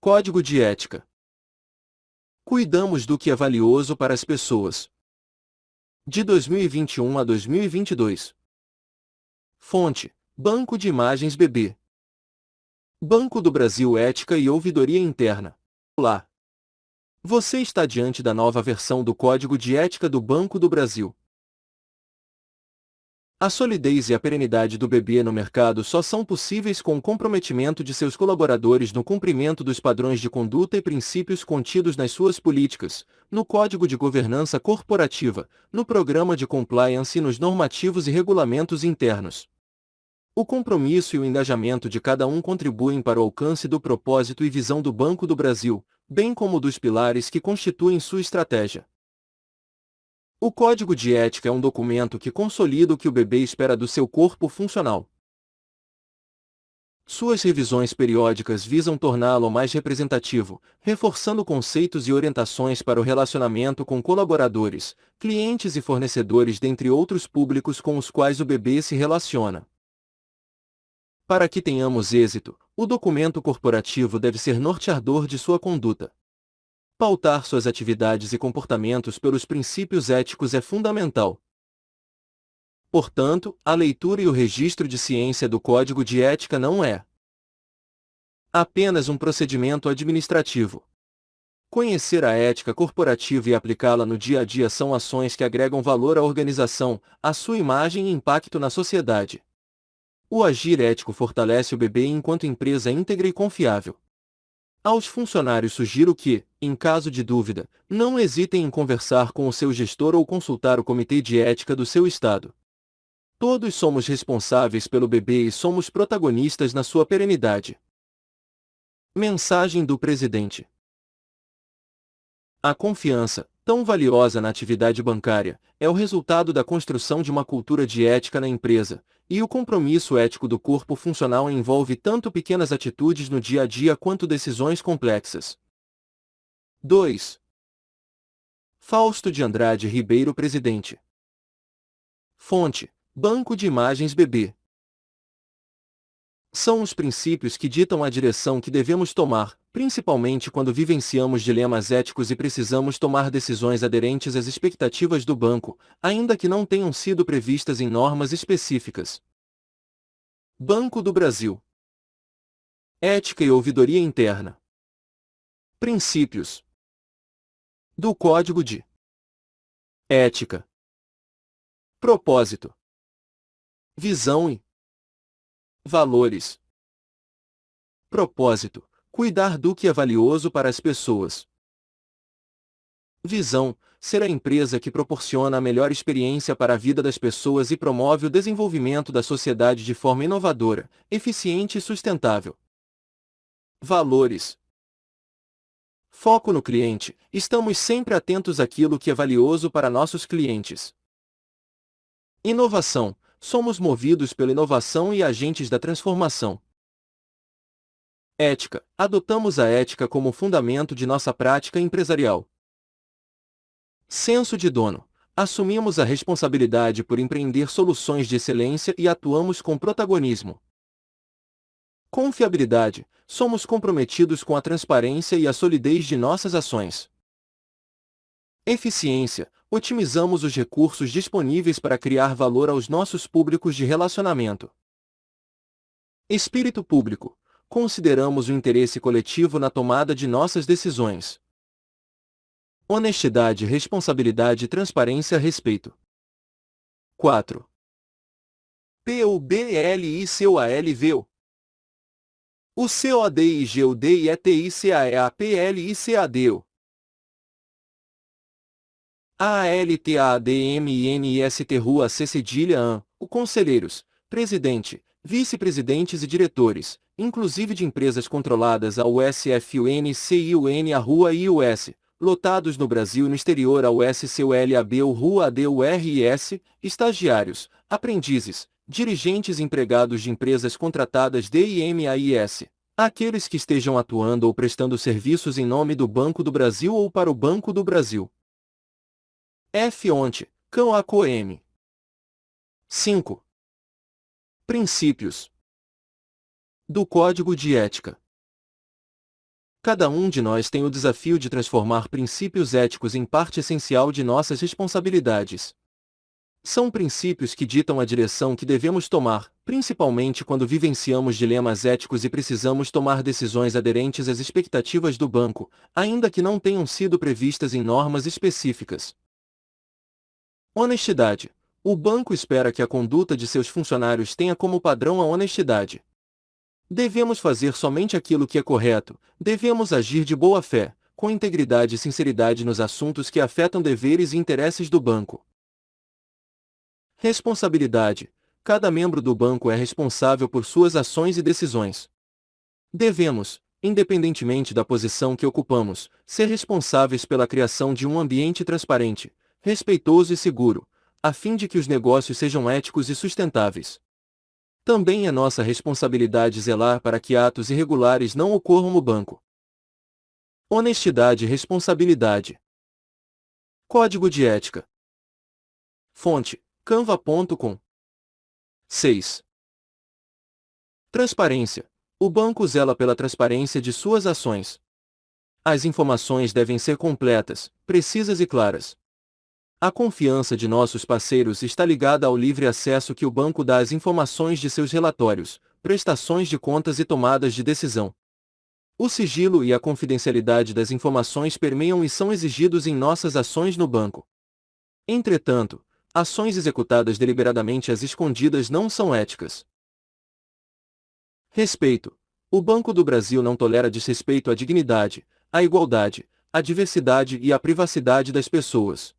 Código de ética. Cuidamos do que é valioso para as pessoas. De 2021 a 2022. Fonte: Banco de Imagens BB. Banco do Brasil Ética e Ouvidoria Interna. Olá! Você está diante da nova versão do Código de Ética do Banco do Brasil. A solidez e a perenidade do BB no mercado só são possíveis com o comprometimento de seus colaboradores no cumprimento dos padrões de conduta e princípios contidos nas suas políticas, no Código de Governança Corporativa, no Programa de Compliance e nos normativos e regulamentos internos. O compromisso e o engajamento de cada um contribuem para o alcance do propósito e visão do Banco do Brasil, bem como dos pilares que constituem sua estratégia. O Código de Ética é um documento que consolida o que o BB espera do seu corpo funcional. Suas revisões periódicas visam torná-lo mais representativo, reforçando conceitos e orientações para o relacionamento com colaboradores, clientes e fornecedores, dentre outros públicos com os quais o BB se relaciona. Para que tenhamos êxito, o documento corporativo deve ser norteador de sua conduta. Pautar suas atividades e comportamentos pelos princípios éticos é fundamental. Portanto, a leitura e o registro de ciência do Código de Ética não é apenas um procedimento administrativo. Conhecer a ética corporativa e aplicá-la no dia a dia são ações que agregam valor à organização, à sua imagem e impacto na sociedade. O agir ético fortalece o BB enquanto empresa íntegra e confiável. Aos funcionários sugiro que, em caso de dúvida, não hesitem em conversar com o seu gestor ou consultar o Comitê de Ética do seu estado. Todos somos responsáveis pelo BB e somos protagonistas na sua perenidade. Mensagem do Presidente. A confiança, tão valiosa na atividade bancária, é o resultado da construção de uma cultura de ética na empresa, e o compromisso ético do corpo funcional envolve tanto pequenas atitudes no dia a dia quanto decisões complexas. 2. Fausto de Andrade Ribeiro, Presidente. Fonte: Banco de Imagens BB. São os princípios que ditam a direção que devemos tomar, principalmente quando vivenciamos dilemas éticos e precisamos tomar decisões aderentes às expectativas do banco, ainda que não tenham sido previstas em normas específicas. Banco do Brasil. Ética e Ouvidoria Interna. Princípios do Código de Ética. Propósito. Visão e valores. Propósito: cuidar do que é valioso para as pessoas. Visão: ser a empresa que proporciona a melhor experiência para a vida das pessoas e promove o desenvolvimento da sociedade de forma inovadora, eficiente e sustentável. Valores. Foco no cliente: estamos sempre atentos àquilo que é valioso para nossos clientes. Inovação: somos movidos pela inovação e agentes da transformação. Ética: adotamos a ética como fundamento de nossa prática empresarial. Senso de dono: assumimos a responsabilidade por empreender soluções de excelência e atuamos com protagonismo. Confiabilidade: somos comprometidos com a transparência e a solidez de nossas ações. Eficiência: otimizamos os recursos disponíveis para criar valor aos nossos públicos de relacionamento. Espírito público: consideramos o interesse coletivo na tomada de nossas decisões. Honestidade, responsabilidade, transparência, respeito. 4. PUBLICOALV. O CODIGUDIETICAEAPLICADEO. ALTADMINIST Rua C cedilha AN, o Conselheiros, Presidente, Vice-Presidentes e Diretores, inclusive de empresas controladas ao SFUNCIUN a Rua IUS, lotados no Brasil e no exterior ao SCULAB ou Rua ADURIS, estagiários, aprendizes, dirigentes e empregados de empresas contratadas DIMAIS, aqueles que estejam atuando ou prestando serviços em nome do Banco do Brasil ou para o Banco do Brasil. FONTE, CAN-ACOM. 5. Princípios do Código de Ética. Cada um de nós tem o desafio de transformar princípios éticos em parte essencial de nossas responsabilidades. São princípios que ditam a direção que devemos tomar, principalmente quando vivenciamos dilemas éticos e precisamos tomar decisões aderentes às expectativas do banco, ainda que não tenham sido previstas em normas específicas. Honestidade. O banco espera que a conduta de seus funcionários tenha como padrão a honestidade. Devemos fazer somente aquilo que é correto, devemos agir de boa fé, com integridade e sinceridade nos assuntos que afetam deveres e interesses do banco. Responsabilidade. Cada membro do banco é responsável por suas ações e decisões. Devemos, independentemente da posição que ocupamos, ser responsáveis pela criação de um ambiente transparente, respeitoso e seguro, a fim de que os negócios sejam éticos e sustentáveis. Também é nossa responsabilidade zelar para que atos irregulares não ocorram no banco. Honestidade e responsabilidade. Código de ética. Fonte: canva.com. 6. Transparência. O banco zela pela transparência de suas ações. As informações devem ser completas, precisas e claras. A confiança de nossos parceiros está ligada ao livre acesso que o banco dá às informações de seus relatórios, prestações de contas e tomadas de decisão. O sigilo e a confidencialidade das informações permeiam e são exigidos em nossas ações no banco. Entretanto, ações executadas deliberadamente às escondidas não são éticas. Respeito. O Banco do Brasil não tolera desrespeito à dignidade, à igualdade, à diversidade e à privacidade das pessoas.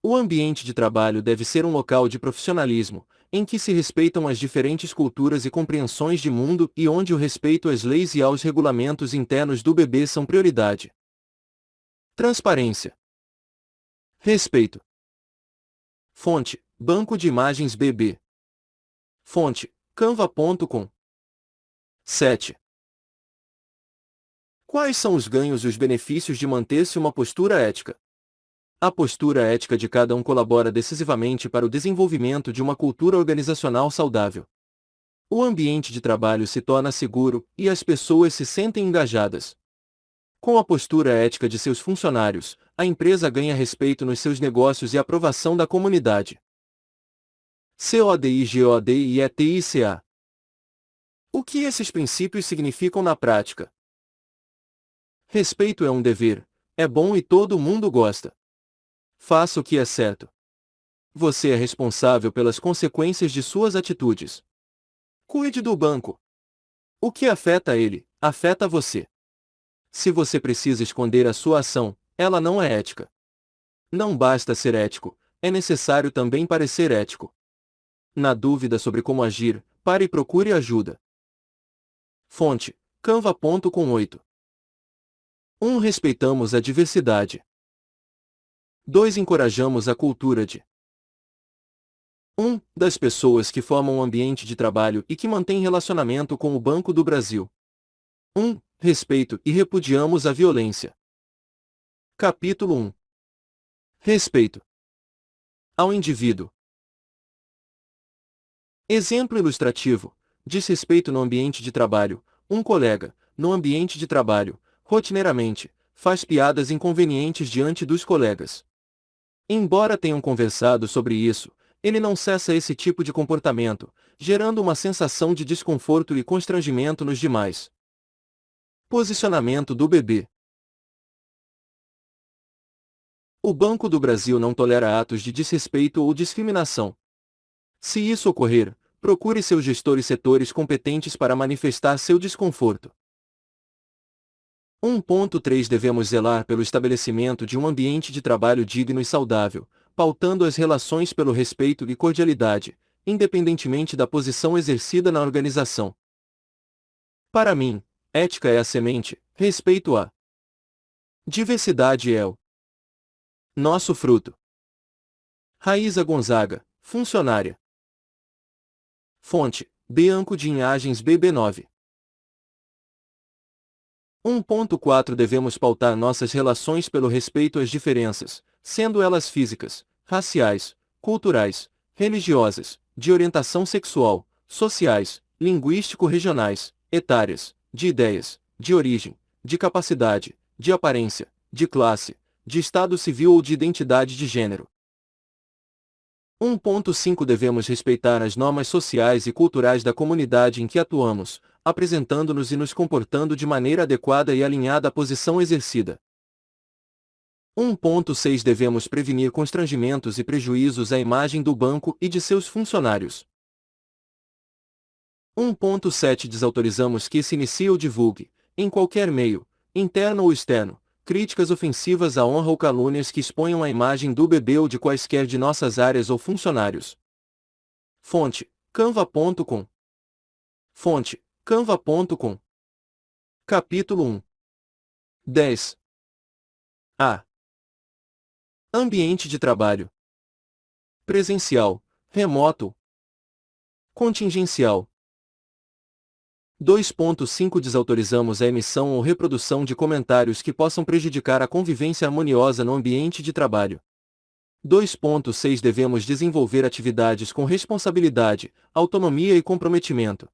O ambiente de trabalho deve ser um local de profissionalismo, em que se respeitam as diferentes culturas e compreensões de mundo e onde o respeito às leis e aos regulamentos internos do BB são prioridade. Transparência. Respeito. Fonte: Banco de Imagens BB. Fonte: canva.com. 7. Quais são os ganhos e os benefícios de manter-se uma postura ética? A postura ética de cada um colabora decisivamente para o desenvolvimento de uma cultura organizacional saudável. O ambiente de trabalho se torna seguro e as pessoas se sentem engajadas. Com a postura ética de seus funcionários, a empresa ganha respeito nos seus negócios e aprovação da comunidade. CODIGOD e ETICA. O que esses princípios significam na prática? Respeito é um dever, é bom e todo mundo gosta. Faça o que é certo. Você é responsável pelas consequências de suas atitudes. Cuide do banco. O que afeta ele, afeta você. Se você precisa esconder a sua ação, ela não é ética. Não basta ser ético, é necessário também parecer ético. Na dúvida sobre como agir, pare e procure ajuda. Fonte: canva.com. 8. 1. Respeitamos a diversidade. 2. Encorajamos a cultura de 1. Das pessoas que formam um ambiente de trabalho e que mantêm relacionamento com o Banco do Brasil. 1. Respeito e repudiamos a violência. Capítulo 1. Respeito ao indivíduo. Exemplo ilustrativo: desrespeito no ambiente de trabalho. Um colega, no ambiente de trabalho, rotineiramente, faz piadas inconvenientes diante dos colegas. Embora tenham conversado sobre isso, ele não cessa esse tipo de comportamento, gerando uma sensação de desconforto e constrangimento nos demais. Posicionamento do BB. O Banco do Brasil não tolera atos de desrespeito ou discriminação. Se isso ocorrer, procure seus gestores setores competentes para manifestar seu desconforto. 1.3 Devemos zelar pelo estabelecimento de um ambiente de trabalho digno e saudável, pautando as relações pelo respeito e cordialidade, independentemente da posição exercida na organização. Para mim, ética é a semente, respeito a diversidade é o nosso fruto. Raíza Gonzaga, funcionária. Fonte: Bianco de Inhagens BB9. 1.4 Devemos pautar nossas relações pelo respeito às diferenças, sendo elas físicas, raciais, culturais, religiosas, de orientação sexual, sociais, linguístico-regionais, etárias, de ideias, de origem, de capacidade, de aparência, de classe, de estado civil ou de identidade de gênero. 1.5 Devemos respeitar as normas sociais e culturais da comunidade em que atuamos, apresentando-nos e nos comportando de maneira adequada e alinhada à posição exercida. 1.6 Devemos prevenir constrangimentos e prejuízos à imagem do banco e de seus funcionários. 1.7 Desautorizamos que se inicie ou divulgue, em qualquer meio, interno ou externo, críticas ofensivas à honra ou calúnias que exponham a imagem do bebê ou de quaisquer de nossas áreas ou funcionários. Fonte: canva.com. Fonte: canva.com. Capítulo 1. 10. A. Ambiente de trabalho: presencial, remoto, contingencial. 2.5 Desautorizamos a emissão ou reprodução de comentários que possam prejudicar a convivência harmoniosa no ambiente de trabalho. 2.6 Devemos desenvolver atividades com responsabilidade, autonomia e comprometimento.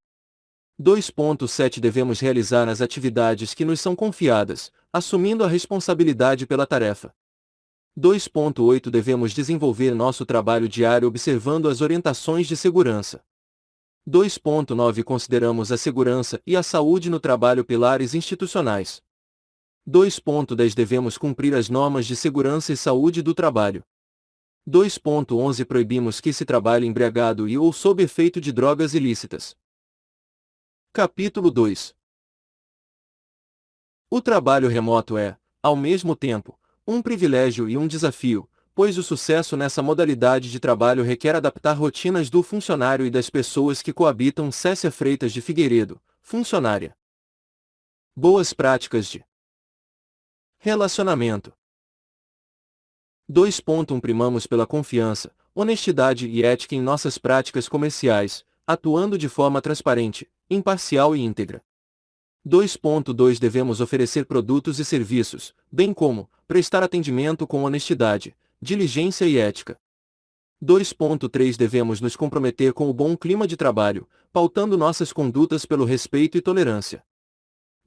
2.7 Devemos realizar as atividades que nos são confiadas, assumindo a responsabilidade pela tarefa. 2.8 Devemos desenvolver nosso trabalho diário observando as orientações de segurança. 2.9 Consideramos a segurança e a saúde no trabalho pilares institucionais. 2.10 Devemos cumprir as normas de segurança e saúde do trabalho. 2.11 Proibimos que se trabalhe embriagado e ou sob efeito de drogas ilícitas. Capítulo 2. O trabalho remoto é, ao mesmo tempo, um privilégio e um desafio, pois o sucesso nessa modalidade de trabalho requer adaptar rotinas do funcionário e das pessoas que coabitam. Cécia Freitas de Figueiredo, funcionária. Boas práticas de relacionamento. 2.1 Primamos pela confiança, honestidade e ética em nossas práticas comerciais, atuando de forma transparente, imparcial e íntegra. 2.2 Devemos oferecer produtos e serviços, bem como prestar atendimento com honestidade, diligência e ética. 2.3 Devemos nos comprometer com o bom clima de trabalho, pautando nossas condutas pelo respeito e tolerância.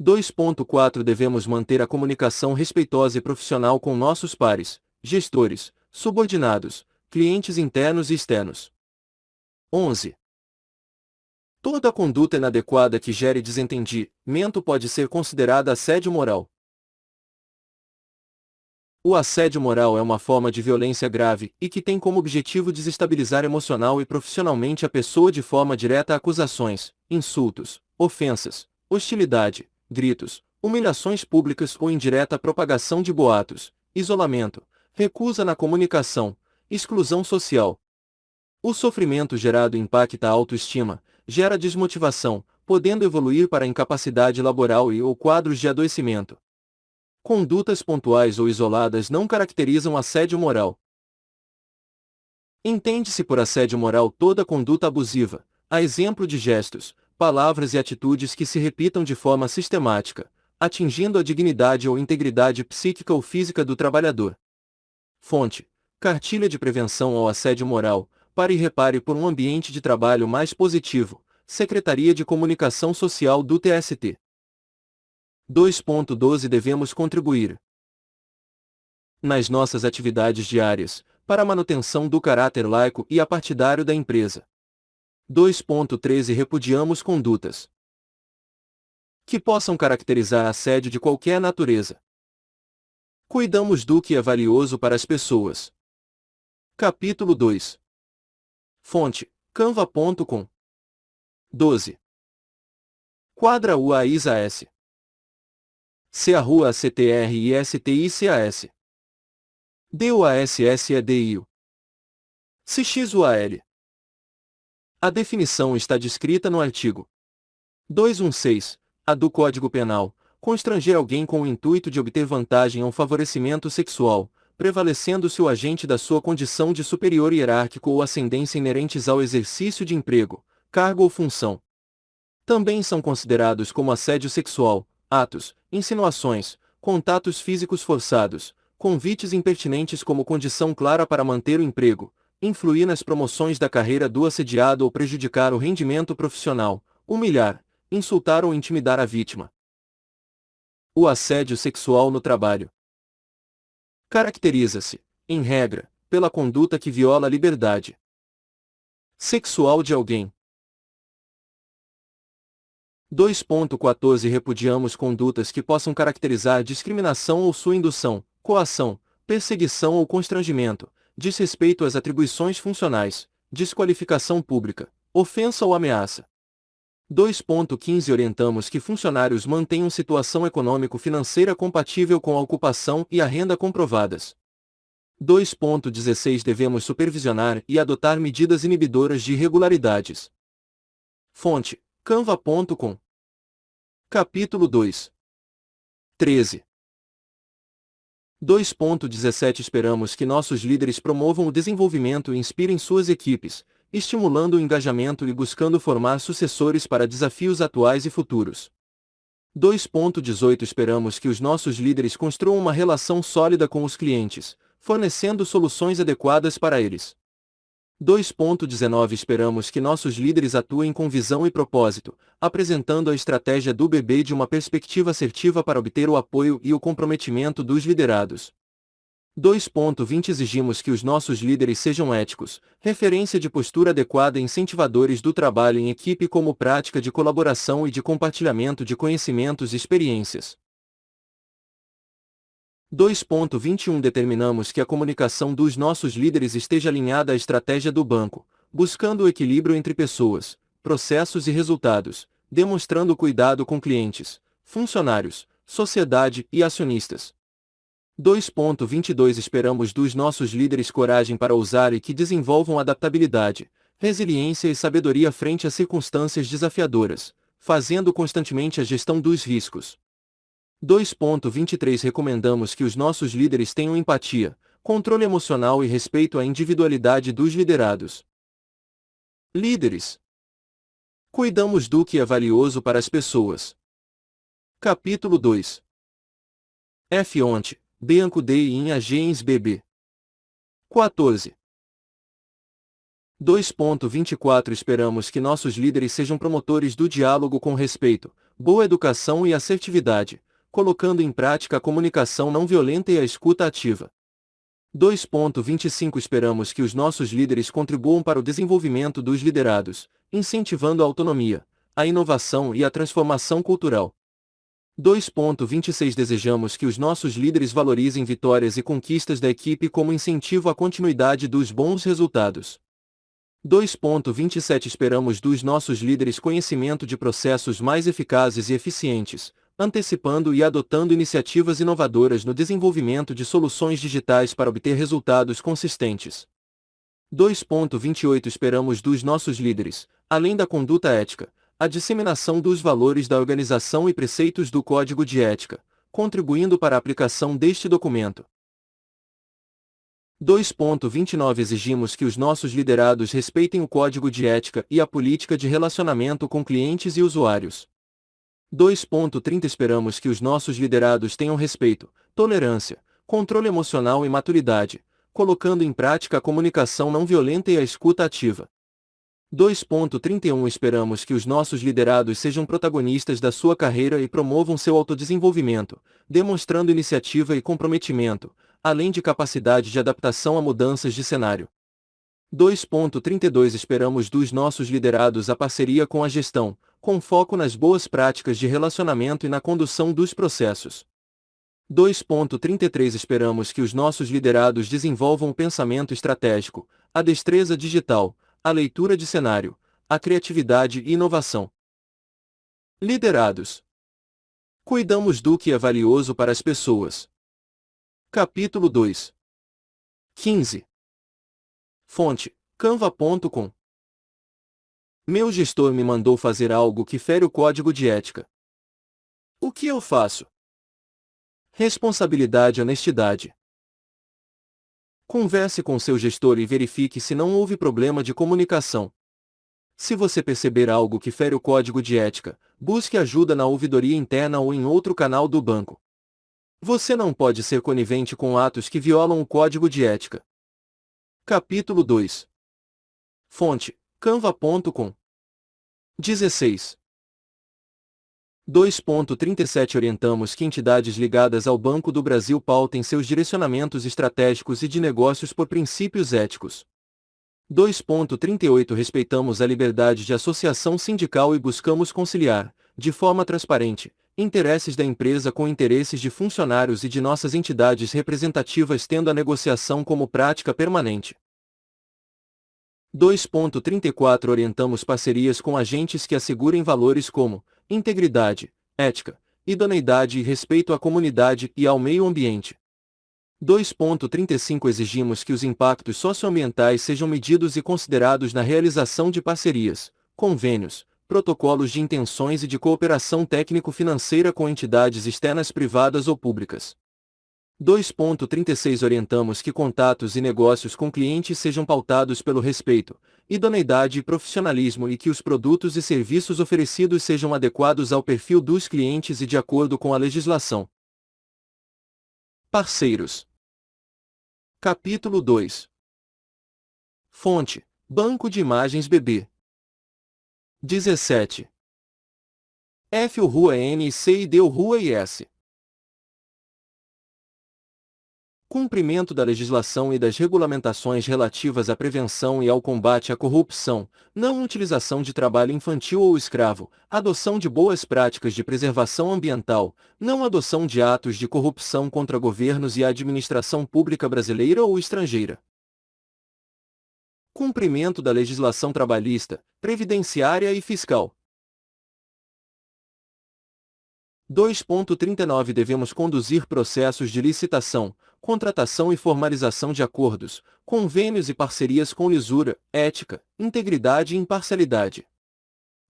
2.4 Devemos manter a comunicação respeitosa e profissional com nossos pares, gestores, subordinados, clientes internos e externos. 11. Toda conduta inadequada que gere desentendimento pode ser considerada assédio moral. O assédio moral é uma forma de violência grave e que tem como objetivo desestabilizar emocional e profissionalmente a pessoa de forma direta a acusações, insultos, ofensas, hostilidade, gritos, humilhações públicas ou indireta propagação de boatos, isolamento, recusa na comunicação, exclusão social. O sofrimento gerado impacta a autoestima, gera desmotivação, podendo evoluir para incapacidade laboral e ou quadros de adoecimento. Condutas pontuais ou isoladas não caracterizam assédio moral. Entende-se por assédio moral toda conduta abusiva, a exemplo de gestos, palavras e atitudes que se repitam de forma sistemática, atingindo a dignidade ou integridade psíquica ou física do trabalhador. Fonte: Cartilha de Prevenção ao Assédio Moral, Pare e Repare por um Ambiente de Trabalho Mais Positivo, Secretaria de Comunicação Social do TST. 2.12 Devemos contribuir nas nossas atividades diárias, para a manutenção do caráter laico e apartidário da empresa. 2.13 Repudiamos condutas que possam caracterizar assédio de qualquer natureza. Cuidamos do que é valioso para as pessoas. Capítulo 2. Fonte: canva.com. 12. Quadra UAISAS. C a rua CTRISTICAS. DUASSEDIO. CXUAL. A definição está descrita no artigo 216-A do Código Penal, constranger alguém com o intuito de obter vantagem ou favorecimento sexual, prevalecendo-se o agente da sua condição de superior hierárquico ou ascendência inerentes ao exercício de emprego, cargo ou função. Também são considerados como assédio sexual, atos, insinuações, contatos físicos forçados, convites impertinentes como condição clara para manter o emprego, influir nas promoções da carreira do assediado ou prejudicar o rendimento profissional, humilhar, insultar ou intimidar a vítima. O assédio sexual no trabalho caracteriza-se, em regra, pela conduta que viola a liberdade sexual de alguém. 2.14 Repudiamos condutas que possam caracterizar discriminação ou sua indução, coação, perseguição ou constrangimento, desrespeito às atribuições funcionais, desqualificação pública, ofensa ou ameaça. 2.15 Orientamos que funcionários mantenham situação econômico-financeira compatível com a ocupação e a renda comprovadas. 2.16 Devemos supervisionar e adotar medidas inibidoras de irregularidades. Fonte: canva.com. Capítulo 2. 13. 2.17 Esperamos que nossos líderes promovam o desenvolvimento e inspirem suas equipes, estimulando o engajamento e buscando formar sucessores para desafios atuais e futuros. 2.18 Esperamos que os nossos líderes construam uma relação sólida com os clientes, fornecendo soluções adequadas para eles. 2.19 Esperamos que nossos líderes atuem com visão e propósito, apresentando a estratégia do bebê de uma perspectiva assertiva para obter o apoio e o comprometimento dos liderados. 2.20 Exigimos que os nossos líderes sejam éticos, referência de postura adequada e incentivadores do trabalho em equipe como prática de colaboração e de compartilhamento de conhecimentos e experiências. 2.21 Determinamos que a comunicação dos nossos líderes esteja alinhada à estratégia do banco, buscando o equilíbrio entre pessoas, processos e resultados, demonstrando cuidado com clientes, funcionários, sociedade e acionistas. 2.22 Esperamos dos nossos líderes coragem para ousar e que desenvolvam adaptabilidade, resiliência e sabedoria frente a circunstâncias desafiadoras, fazendo constantemente a gestão dos riscos. 2.23 Recomendamos que os nossos líderes tenham empatia, controle emocional e respeito à individualidade dos liderados. Líderes. Cuidamos do que é valioso para as pessoas. Capítulo 2. Fonte: Bianco Dei em Agens BB. 14. 2.24 Esperamos que nossos líderes sejam promotores do diálogo com respeito, boa educação e assertividade, colocando em prática a comunicação não violenta e a escuta ativa. 2.25 Esperamos que os nossos líderes contribuam para o desenvolvimento dos liderados, incentivando a autonomia, a inovação e a transformação cultural. 2.26 Desejamos que os nossos líderes valorizem vitórias e conquistas da equipe como incentivo à continuidade dos bons resultados. 2.27 Esperamos dos nossos líderes conhecimento de processos mais eficazes e eficientes, antecipando e adotando iniciativas inovadoras no desenvolvimento de soluções digitais para obter resultados consistentes. 2.28 Esperamos dos nossos líderes, além da conduta ética, a disseminação dos valores da organização e preceitos do Código de Ética, contribuindo para a aplicação deste documento. 2.29 Exigimos que os nossos liderados respeitem o Código de Ética e a política de relacionamento com clientes e usuários. 2.30 Esperamos que os nossos liderados tenham respeito, tolerância, controle emocional e maturidade, colocando em prática a comunicação não violenta e a escuta ativa. 2.31 Esperamos que os nossos liderados sejam protagonistas da sua carreira e promovam seu autodesenvolvimento, demonstrando iniciativa e comprometimento, além de capacidade de adaptação a mudanças de cenário. 2.32 Esperamos dos nossos liderados a parceria com a gestão, com foco nas boas práticas de relacionamento e na condução dos processos. 2.33 Esperamos que os nossos liderados desenvolvam o pensamento estratégico, a destreza digital, a leitura de cenário, a criatividade e inovação. Liderados. Cuidamos do que é valioso para as pessoas. Capítulo 2. 15. Fonte: canva.com. Meu gestor me mandou fazer algo que fere o código de ética. O que eu faço? Responsabilidade e honestidade. Converse com seu gestor e verifique se não houve problema de comunicação. Se você perceber algo que fere o código de ética, busque ajuda na ouvidoria interna ou em outro canal do banco. Você não pode ser conivente com atos que violam o código de ética. Capítulo 2. Fonte: canva.com. 16. 2.37 Orientamos que entidades ligadas ao Banco do Brasil pautem seus direcionamentos estratégicos e de negócios por princípios éticos. 2.38 Respeitamos a liberdade de associação sindical e buscamos conciliar, de forma transparente, interesses da empresa com interesses de funcionários e de nossas entidades representativas, tendo a negociação como prática permanente. 2.34 Orientamos parcerias com agentes que assegurem valores como integridade, ética, idoneidade e respeito à comunidade e ao meio ambiente. 2.35 Exigimos que os impactos socioambientais sejam medidos e considerados na realização de parcerias, convênios, protocolos de intenções e de cooperação técnico-financeira com entidades externas privadas ou públicas. 2.36 Orientamos que contatos e negócios com clientes sejam pautados pelo respeito, idoneidade e profissionalismo e que os produtos e serviços oferecidos sejam adequados ao perfil dos clientes e de acordo com a legislação. Parceiros. Capítulo 2. Fonte: Banco de Imagens BB. 17. F. Rua NC e D. Rua IS. Cumprimento da legislação e das regulamentações relativas à prevenção e ao combate à corrupção, não utilização de trabalho infantil ou escravo, adoção de boas práticas de preservação ambiental, não adoção de atos de corrupção contra governos e a administração pública brasileira ou estrangeira. Cumprimento da legislação trabalhista, previdenciária e fiscal. 2.39 Devemos conduzir processos de licitação, contratação e formalização de acordos, convênios e parcerias com lisura, ética, integridade e imparcialidade.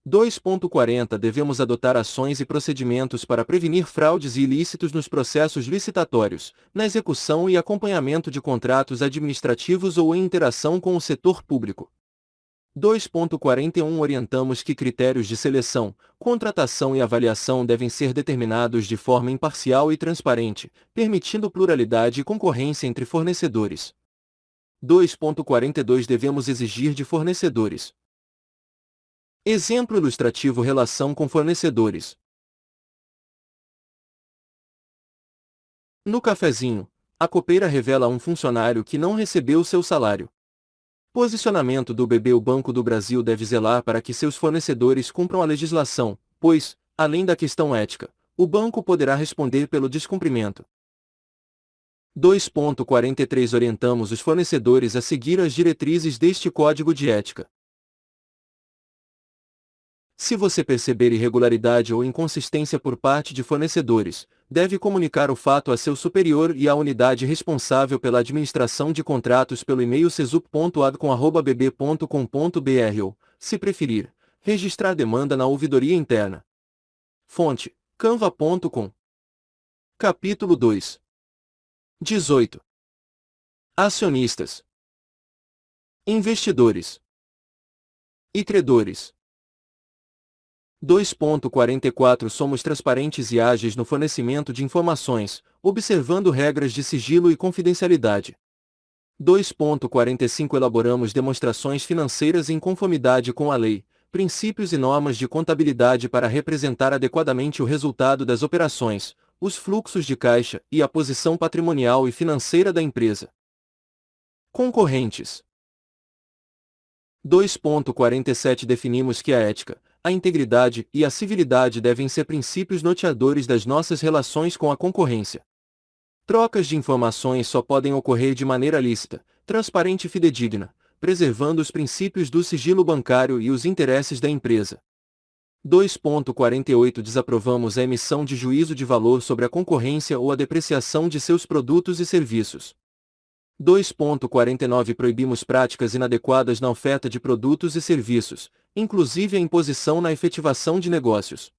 2.40 Devemos adotar ações e procedimentos para prevenir fraudes e ilícitos nos processos licitatórios, na execução e acompanhamento de contratos administrativos ou em interação com o setor público. 2.41 Orientamos que critérios de seleção, contratação e avaliação devem ser determinados de forma imparcial e transparente, permitindo pluralidade e concorrência entre fornecedores. 2.42 Devemos exigir de fornecedores. Exemplo ilustrativo: relação com fornecedores. No cafezinho, a copeira revela a um funcionário que não recebeu seu salário. Posicionamento do BB: O Banco do Brasil deve zelar para que seus fornecedores cumpram a legislação, pois, além da questão ética, o banco poderá responder pelo descumprimento. 2.43 Orientamos os fornecedores a seguir as diretrizes deste Código de Ética. Se você perceber irregularidade ou inconsistência por parte de fornecedores, deve comunicar o fato a seu superior e à unidade responsável pela administração de contratos pelo e-mail cesup.adcom@bb.com.br ou, se preferir, registrar demanda na ouvidoria interna. Fonte: canva.com. Capítulo 2. 18. Acionistas, investidores e credores. 2.44 Somos transparentes e ágeis no fornecimento de informações, observando regras de sigilo e confidencialidade. 2.45 Elaboramos demonstrações financeiras em conformidade com a lei, princípios e normas de contabilidade para representar adequadamente o resultado das operações, os fluxos de caixa e a posição patrimonial e financeira da empresa. Concorrentes. 2.47 Definimos que a ética, a integridade e a civilidade devem ser princípios norteadores das nossas relações com a concorrência. Trocas de informações só podem ocorrer de maneira lícita, transparente e fidedigna, preservando os princípios do sigilo bancário e os interesses da empresa. 2.48 Desaprovamos a emissão de juízo de valor sobre a concorrência ou a depreciação de seus produtos e serviços. 2.49 Proibimos práticas inadequadas na oferta de produtos e serviços, inclusive a imposição na efetivação de negócios.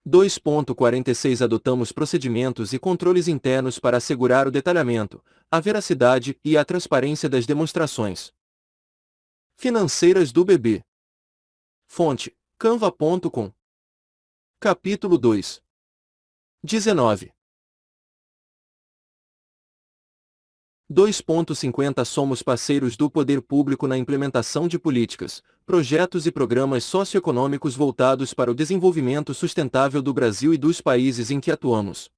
2.46 Adotamos procedimentos e controles internos para assegurar o detalhamento, a veracidade e a transparência das demonstrações financeiras do BB. Fonte: canva.com. Capítulo 2. 19. 2.50 Somos parceiros do poder público na implementação de políticas, projetos e programas socioeconômicos voltados para o desenvolvimento sustentável do Brasil e dos países em que atuamos.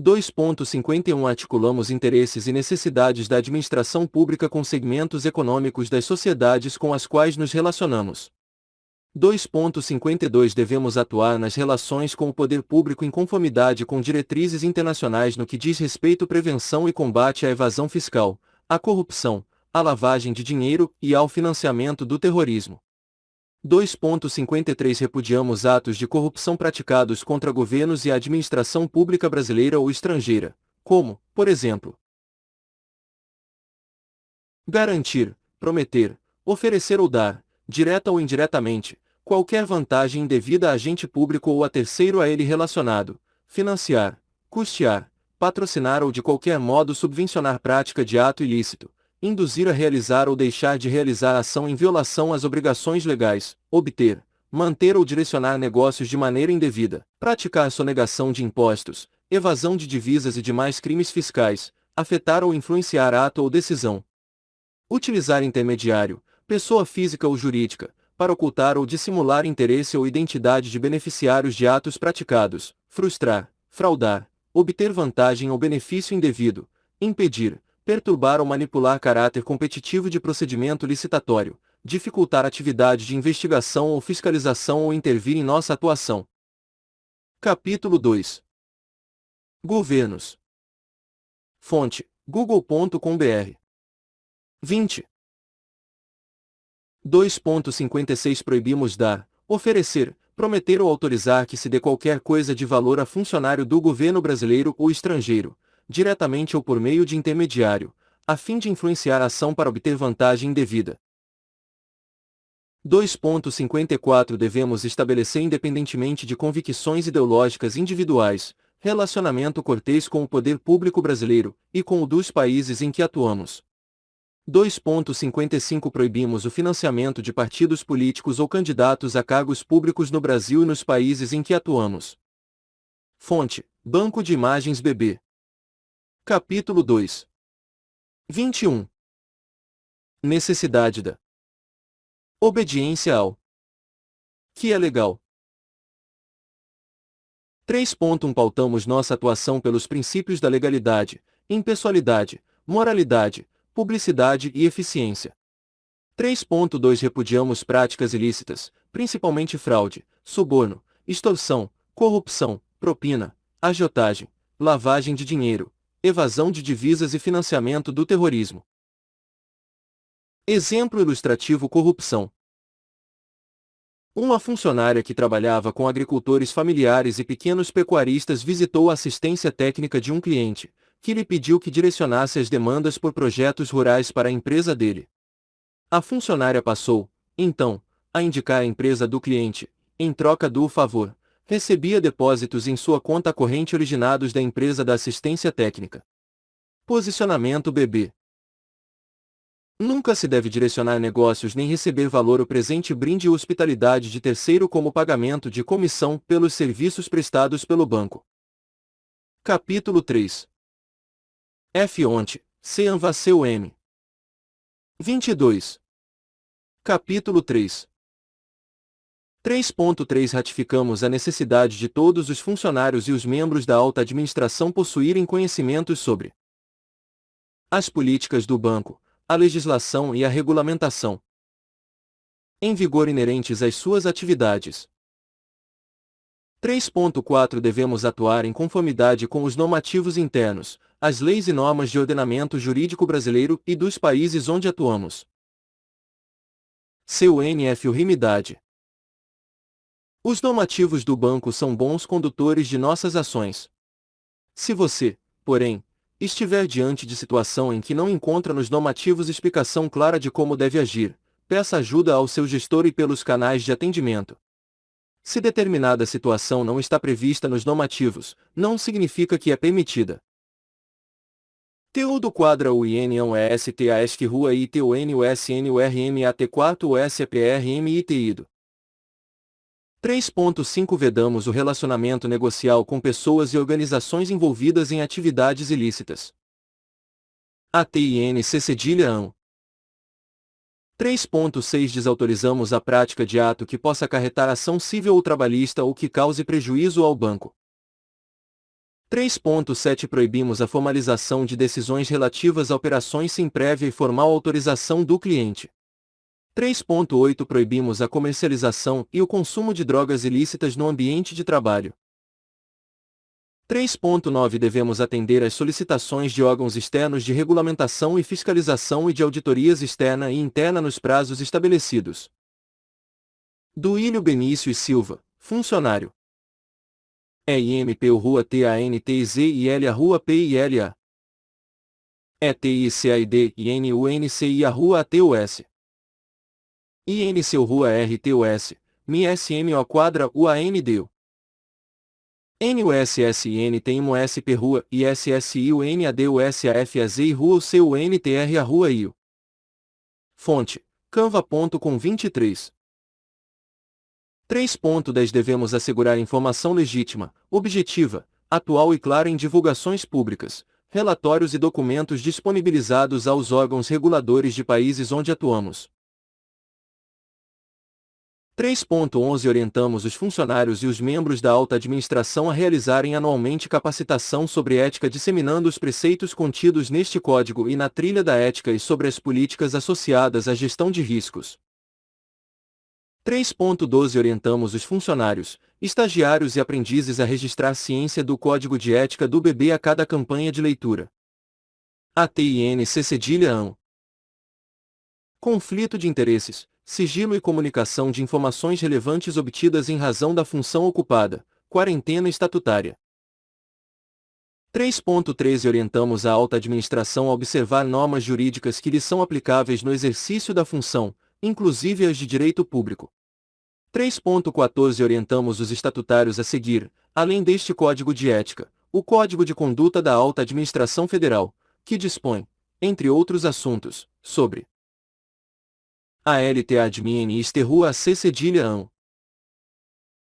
2.51 Articulamos interesses e necessidades da administração pública com segmentos econômicos das sociedades com as quais nos relacionamos. 2.52 Devemos atuar nas relações com o poder público em conformidade com diretrizes internacionais no que diz respeito à prevenção e combate à evasão fiscal, à corrupção, à lavagem de dinheiro e ao financiamento do terrorismo. 2.53 Repudiamos atos de corrupção praticados contra governos e a administração pública brasileira ou estrangeira, como, por exemplo, garantir, prometer, oferecer ou dar, direta ou indiretamente, qualquer vantagem indevida a agente público ou a terceiro a ele relacionado, financiar, custear, patrocinar ou de qualquer modo subvencionar prática de ato ilícito, induzir a realizar ou deixar de realizar ação em violação às obrigações legais, obter, manter ou direcionar negócios de maneira indevida, praticar sonegação de impostos, evasão de divisas e demais crimes fiscais, afetar ou influenciar ato ou decisão, utilizar intermediário, pessoa física ou jurídica, para ocultar ou dissimular interesse ou identidade de beneficiários de atos praticados, frustrar, fraudar, obter vantagem ou benefício indevido, impedir, perturbar ou manipular caráter competitivo de procedimento licitatório, dificultar atividade de investigação ou fiscalização ou intervir em nossa atuação. Capítulo 2. Governos. Fonte: google.com.br. 20. 2.56 Proibimos dar, oferecer, prometer ou autorizar que se dê qualquer coisa de valor a funcionário do governo brasileiro ou estrangeiro, diretamente ou por meio de intermediário, a fim de influenciar a ação para obter vantagem indevida. 2.54 Devemos estabelecer independentemente de convicções ideológicas individuais, relacionamento cortês com o poder público brasileiro, e com o dos países em que atuamos. 2.55 Proibimos o financiamento de partidos políticos ou candidatos a cargos públicos no Brasil e nos países em que atuamos. Fonte: Banco de Imagens BB. Capítulo 2. 21. Necessidade da obediência ao que é legal. 3.1 Pautamos nossa atuação pelos princípios da legalidade, impessoalidade, moralidade, publicidade e eficiência. 3.2 Repudiamos práticas ilícitas, principalmente fraude, suborno, extorsão, corrupção, propina, agiotagem, lavagem de dinheiro, evasão de divisas e financiamento do terrorismo. Exemplo ilustrativo: corrupção. Uma funcionária que trabalhava com agricultores familiares e pequenos pecuaristas visitou a assistência técnica de um cliente, que lhe pediu que direcionasse as demandas por projetos rurais para a empresa dele. A funcionária passou, então, a indicar a empresa do cliente, em troca do favor, recebia depósitos em sua conta corrente originados da empresa da assistência técnica. Posicionamento BB. Nunca se deve direcionar negócios nem receber valor ou presente, brinde ou hospitalidade de terceiro como pagamento de comissão pelos serviços prestados pelo banco. Capítulo 3. F. Onte, C. Anvaceu M. 22. Capítulo 3. 3.3 Ratificamos a necessidade de todos os funcionários e os membros da alta administração possuírem conhecimentos sobre as políticas do banco, a legislação e a regulamentação em vigor inerentes às suas atividades. 3.4 Devemos atuar em conformidade com os normativos internos, as leis e normas de ordenamento jurídico brasileiro e dos países onde atuamos. CUNF Unanimidade. Os normativos do banco são bons condutores de nossas ações. Se você, porém, estiver diante de situação em que não encontra nos normativos explicação clara de como deve agir, peça ajuda ao seu gestor e pelos canais de atendimento. Se determinada situação não está prevista nos normativos, não significa que é permitida. TU do quadra UIN ESTA ESC Rua ITUN USN URMAT 4 USPRM ITIDO. 3.5 Vedamos o relacionamento negocial com pessoas e organizações envolvidas em atividades ilícitas. ATINC-AN. 3.6 Desautorizamos a prática de ato que possa acarretar ação civil ou trabalhista ou que cause prejuízo ao banco. 3.7 Proibimos a formalização de decisões relativas a operações sem prévia e formal autorização do cliente. 3.8 Proibimos a comercialização e o consumo de drogas ilícitas no ambiente de trabalho. 3.9 Devemos atender às solicitações de órgãos externos de regulamentação e fiscalização e de auditorias externa e interna nos prazos estabelecidos. Duílio Benício e Silva, funcionário. EIMP Rua TANTZIL Rua PILA. ETICAID INUNCI Rua ATUS. INC Rua RTUS, MISMO quadra UANDU. NUSSIN TEIMO SP Rua ISSIUN ADUSAFAZ Rua CUNTR Rua IU. Fonte: Canva.com 23. 3.10 Devemos assegurar informação legítima, objetiva, atual e clara em divulgações públicas, relatórios e documentos disponibilizados aos órgãos reguladores de países onde atuamos. 3.11 Orientamos os funcionários e os membros da alta administração a realizarem anualmente capacitação sobre ética disseminando os preceitos contidos neste código e na trilha da ética e sobre as políticas associadas à gestão de riscos. 3.12 Orientamos os funcionários, estagiários e aprendizes a registrar ciência do Código de Ética do BB a cada campanha de leitura. ATINC-AN. Conflito de interesses, sigilo e comunicação de informações relevantes obtidas em razão da função ocupada, quarentena estatutária. 3.13 Orientamos a alta administração a observar normas jurídicas que lhes são aplicáveis no exercício da função, inclusive as de direito público. 3.14 Orientamos os estatutários a seguir, além deste Código de Ética, o Código de Conduta da Alta Administração Federal, que dispõe, entre outros assuntos, sobre a LT Administra Rua C-AN.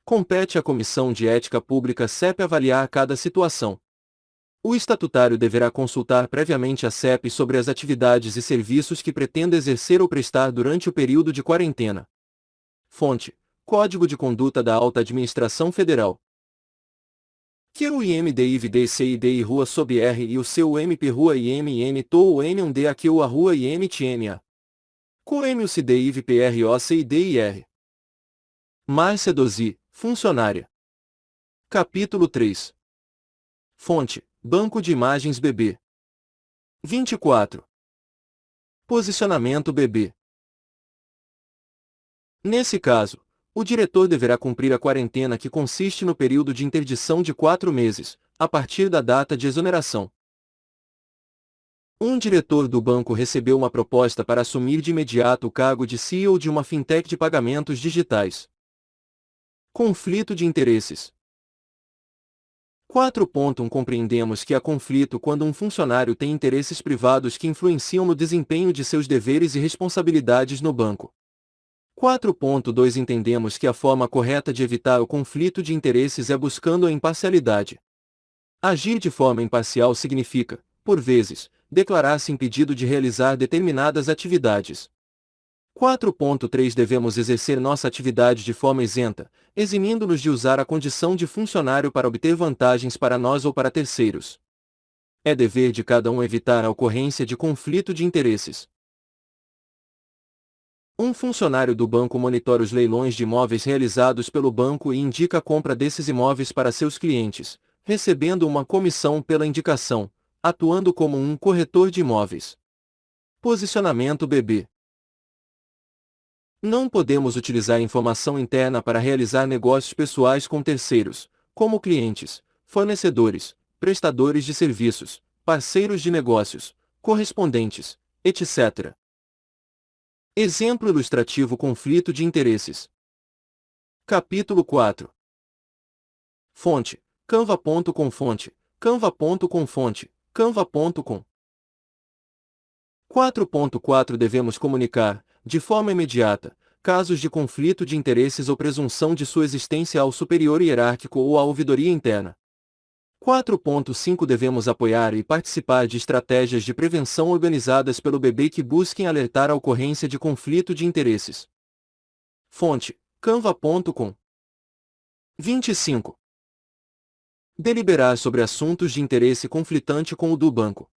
Compete à Comissão de Ética Pública CEP avaliar cada situação. O estatutário deverá consultar previamente a CEP sobre as atividades e serviços que pretenda exercer ou prestar durante o período de quarentena. Fonte: Código de Conduta da Alta Administração Federal. Que o IMDIVDCID Rua sob R e o seu MP Rua IMN TOU N1D aqui o a Rua IMTNA. Coêmio CDIVPROCIDIR. Márcia Dozi, funcionária. Capítulo 3. Fonte: Banco de Imagens BB. 24. Posicionamento BB. Nesse caso, o diretor deverá cumprir a quarentena que consiste no período de interdição de 4 meses, a partir da data de exoneração. Um diretor do banco recebeu uma proposta para assumir de imediato o cargo de CEO de uma fintech de pagamentos digitais. Conflito de interesses. 4.1 Compreendemos que há conflito quando um funcionário tem interesses privados que influenciam no desempenho de seus deveres e responsabilidades no banco. 4.2 Entendemos que a forma correta de evitar o conflito de interesses é buscando a imparcialidade. Agir de forma imparcial significa, por vezes, declarar-se impedido de realizar determinadas atividades. 4.3 Devemos exercer nossa atividade de forma isenta, eximindo-nos de usar a condição de funcionário para obter vantagens para nós ou para terceiros. É dever de cada um evitar a ocorrência de conflito de interesses. Um funcionário do banco monitora os leilões de imóveis realizados pelo banco e indica a compra desses imóveis para seus clientes, recebendo uma comissão pela indicação, atuando como um corretor de imóveis. Posicionamento BB. Não podemos utilizar informação interna para realizar negócios pessoais com terceiros, como clientes, fornecedores, prestadores de serviços, parceiros de negócios, correspondentes, etc. Exemplo ilustrativo: conflito de interesses. Capítulo 4. Fonte: Canva.com. Fonte: Canva.com. Fonte: Canva.com. 4.4 Devemos comunicar, de forma imediata, casos de conflito de interesses ou presunção de sua existência ao superior hierárquico ou à ouvidoria interna. 4.5 Devemos apoiar e participar de estratégias de prevenção organizadas pelo BB que busquem alertar a ocorrência de conflito de interesses. Fonte: canva.com. 25. Deliberar sobre assuntos de interesse conflitante com o do banco.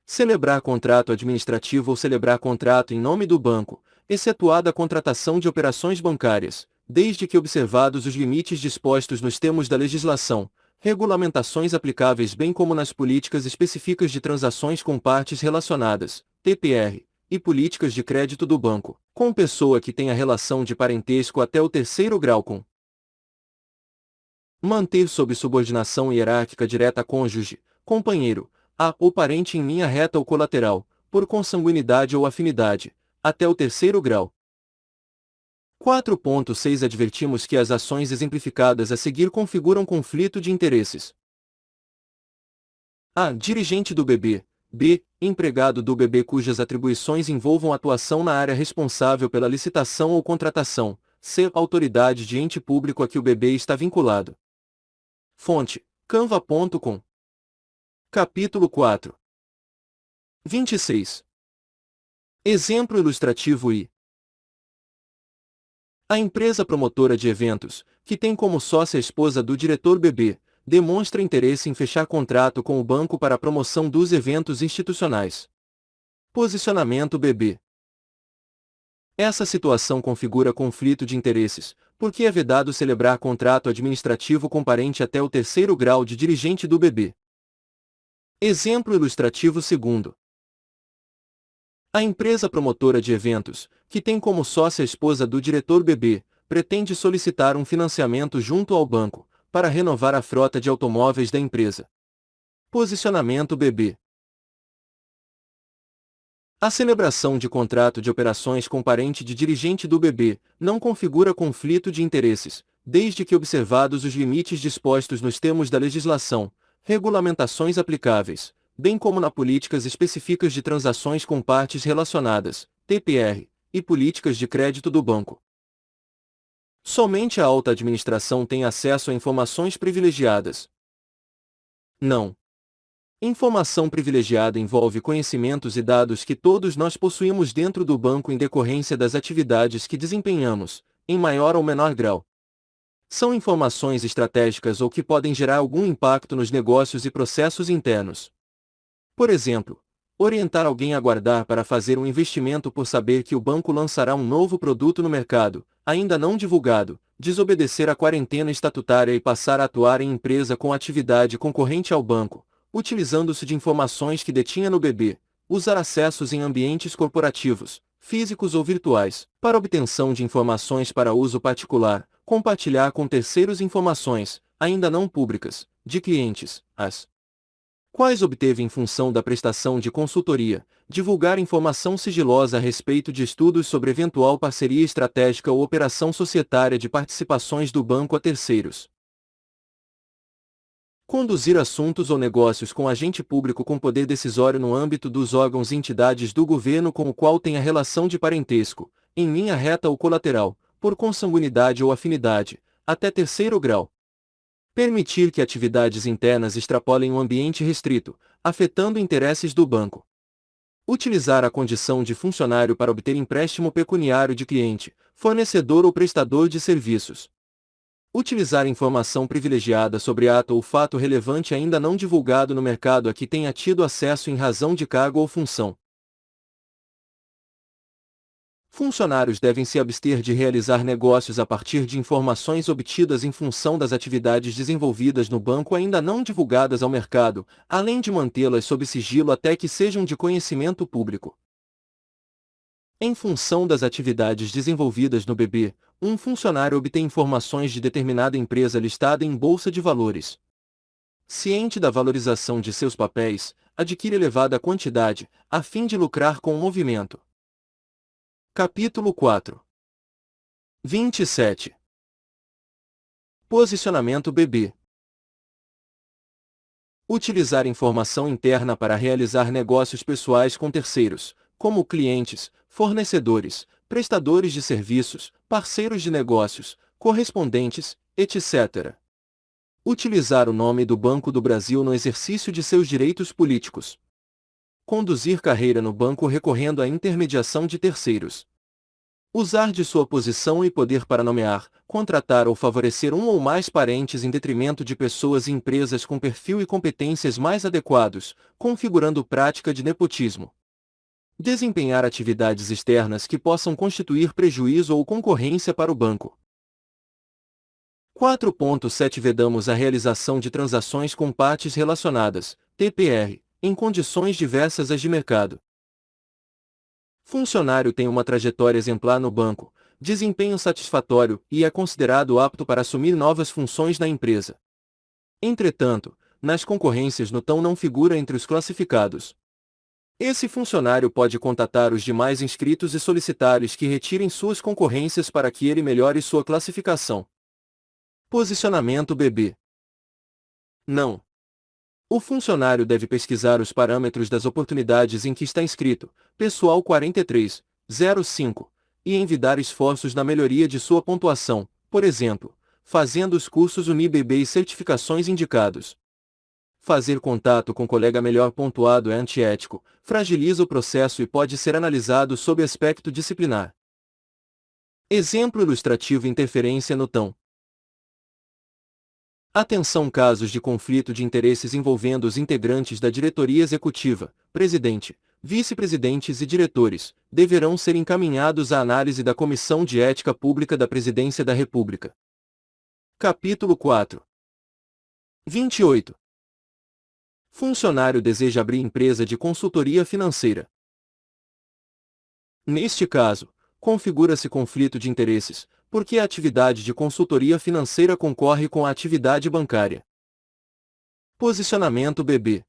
Celebrar contrato administrativo ou celebrar contrato em nome do banco, excetuada a contratação de operações bancárias, desde que observados os limites dispostos nos termos da legislação, regulamentações aplicáveis bem como nas políticas específicas de transações com partes relacionadas, TPR, e políticas de crédito do banco, com pessoa que tenha relação de parentesco até o terceiro grau com. Manter sob subordinação hierárquica direta cônjuge, companheiro, ou parente em linha reta ou colateral, por consanguinidade ou afinidade, até o terceiro grau. 4.6 Advertimos que as ações exemplificadas a seguir configuram conflito de interesses. A. Dirigente do BB. B. Empregado do BB cujas atribuições envolvam atuação na área responsável pela licitação ou contratação. C. Autoridade de ente público a que o BB está vinculado. Fonte: canva.com. Capítulo 4. 26. Exemplo ilustrativo I. A empresa promotora de eventos, que tem como sócia a esposa do diretor BB, demonstra interesse em fechar contrato com o banco para a promoção dos eventos institucionais. Posicionamento BB. Essa situação configura conflito de interesses, porque é vedado celebrar contrato administrativo com parente até o terceiro grau de dirigente do BB. Exemplo ilustrativo segundo. A empresa promotora de eventos, que tem como sócia a esposa do diretor BB, pretende solicitar um financiamento junto ao banco, para renovar a frota de automóveis da empresa. Posicionamento BB. A celebração de contrato de operações com parente de dirigente do BB não configura conflito de interesses, desde que observados os limites dispostos nos termos da legislação, regulamentações aplicáveis, bem como nas políticas específicas de transações com partes relacionadas, TPR, e políticas de crédito do banco. Somente a alta administração tem acesso a informações privilegiadas. Não. Informação privilegiada envolve conhecimentos e dados que todos nós possuímos dentro do banco em decorrência das atividades que desempenhamos, em maior ou menor grau. São informações estratégicas ou que podem gerar algum impacto nos negócios e processos internos. Por exemplo, orientar alguém a guardar para fazer um investimento por saber que o banco lançará um novo produto no mercado, ainda não divulgado, desobedecer à quarentena estatutária e passar a atuar em empresa com atividade concorrente ao banco, utilizando-se de informações que detinha no BB, usar acessos em ambientes corporativos, físicos ou virtuais, para obtenção de informações para uso particular, compartilhar com terceiros informações, ainda não públicas, de clientes, as quais obteve em função da prestação de consultoria, divulgar informação sigilosa a respeito de estudos sobre eventual parceria estratégica ou operação societária de participações do banco a terceiros. Conduzir assuntos ou negócios com agente público com poder decisório no âmbito dos órgãos e entidades do governo com o qual tenha relação de parentesco, em linha reta ou colateral, por consanguinidade ou afinidade, até terceiro grau. Permitir que atividades internas extrapolem um ambiente restrito, afetando interesses do banco. Utilizar a condição de funcionário para obter empréstimo pecuniário de cliente, fornecedor ou prestador de serviços. Utilizar informação privilegiada sobre ato ou fato relevante ainda não divulgado no mercado a que tenha tido acesso em razão de cargo ou função. Funcionários devem se abster de realizar negócios a partir de informações obtidas em função das atividades desenvolvidas no banco ainda não divulgadas ao mercado, além de mantê-las sob sigilo até que sejam de conhecimento público. Em função das atividades desenvolvidas no BB, um funcionário obtém informações de determinada empresa listada em bolsa de valores. Ciente da valorização de seus papéis, adquire elevada quantidade, a fim de lucrar com o movimento. Capítulo 4. 27. Posicionamento BB. Utilizar informação interna para realizar negócios pessoais com terceiros, como clientes, fornecedores, prestadores de serviços, parceiros de negócios, correspondentes, etc. Utilizar o nome do Banco do Brasil no exercício de seus direitos políticos. Conduzir carreira no banco recorrendo à intermediação de terceiros. Usar de sua posição e poder para nomear, contratar ou favorecer um ou mais parentes em detrimento de pessoas e empresas com perfil e competências mais adequados, configurando prática de nepotismo. Desempenhar atividades externas que possam constituir prejuízo ou concorrência para o banco. 4.7 Vedamos a realização de transações com partes relacionadas, TPR, em condições diversas às de mercado. Funcionário tem uma trajetória exemplar no banco, desempenho satisfatório e é considerado apto para assumir novas funções na empresa. Entretanto, nas concorrências no TAM não figura entre os classificados. Esse funcionário pode contatar os demais inscritos e solicitar-lhes que retirem suas concorrências para que ele melhore sua classificação. Posicionamento BB. Não. O funcionário deve pesquisar os parâmetros das oportunidades em que está inscrito, pessoal 43.05, e envidar esforços na melhoria de sua pontuação, por exemplo, fazendo os cursos UniBB e certificações indicados. Fazer contato com colega melhor pontuado é antiético, fragiliza o processo e pode ser analisado sob aspecto disciplinar. Exemplo ilustrativo: interferência no TAM. Atenção: casos de conflito de interesses envolvendo os integrantes da diretoria executiva, presidente, vice-presidentes e diretores, deverão ser encaminhados à análise da Comissão de Ética Pública da Presidência da República. Capítulo 4. 28. Funcionário deseja abrir empresa de consultoria financeira. Neste caso, configura-se conflito de interesses, porque a atividade de consultoria financeira concorre com a atividade bancária. Posicionamento BB.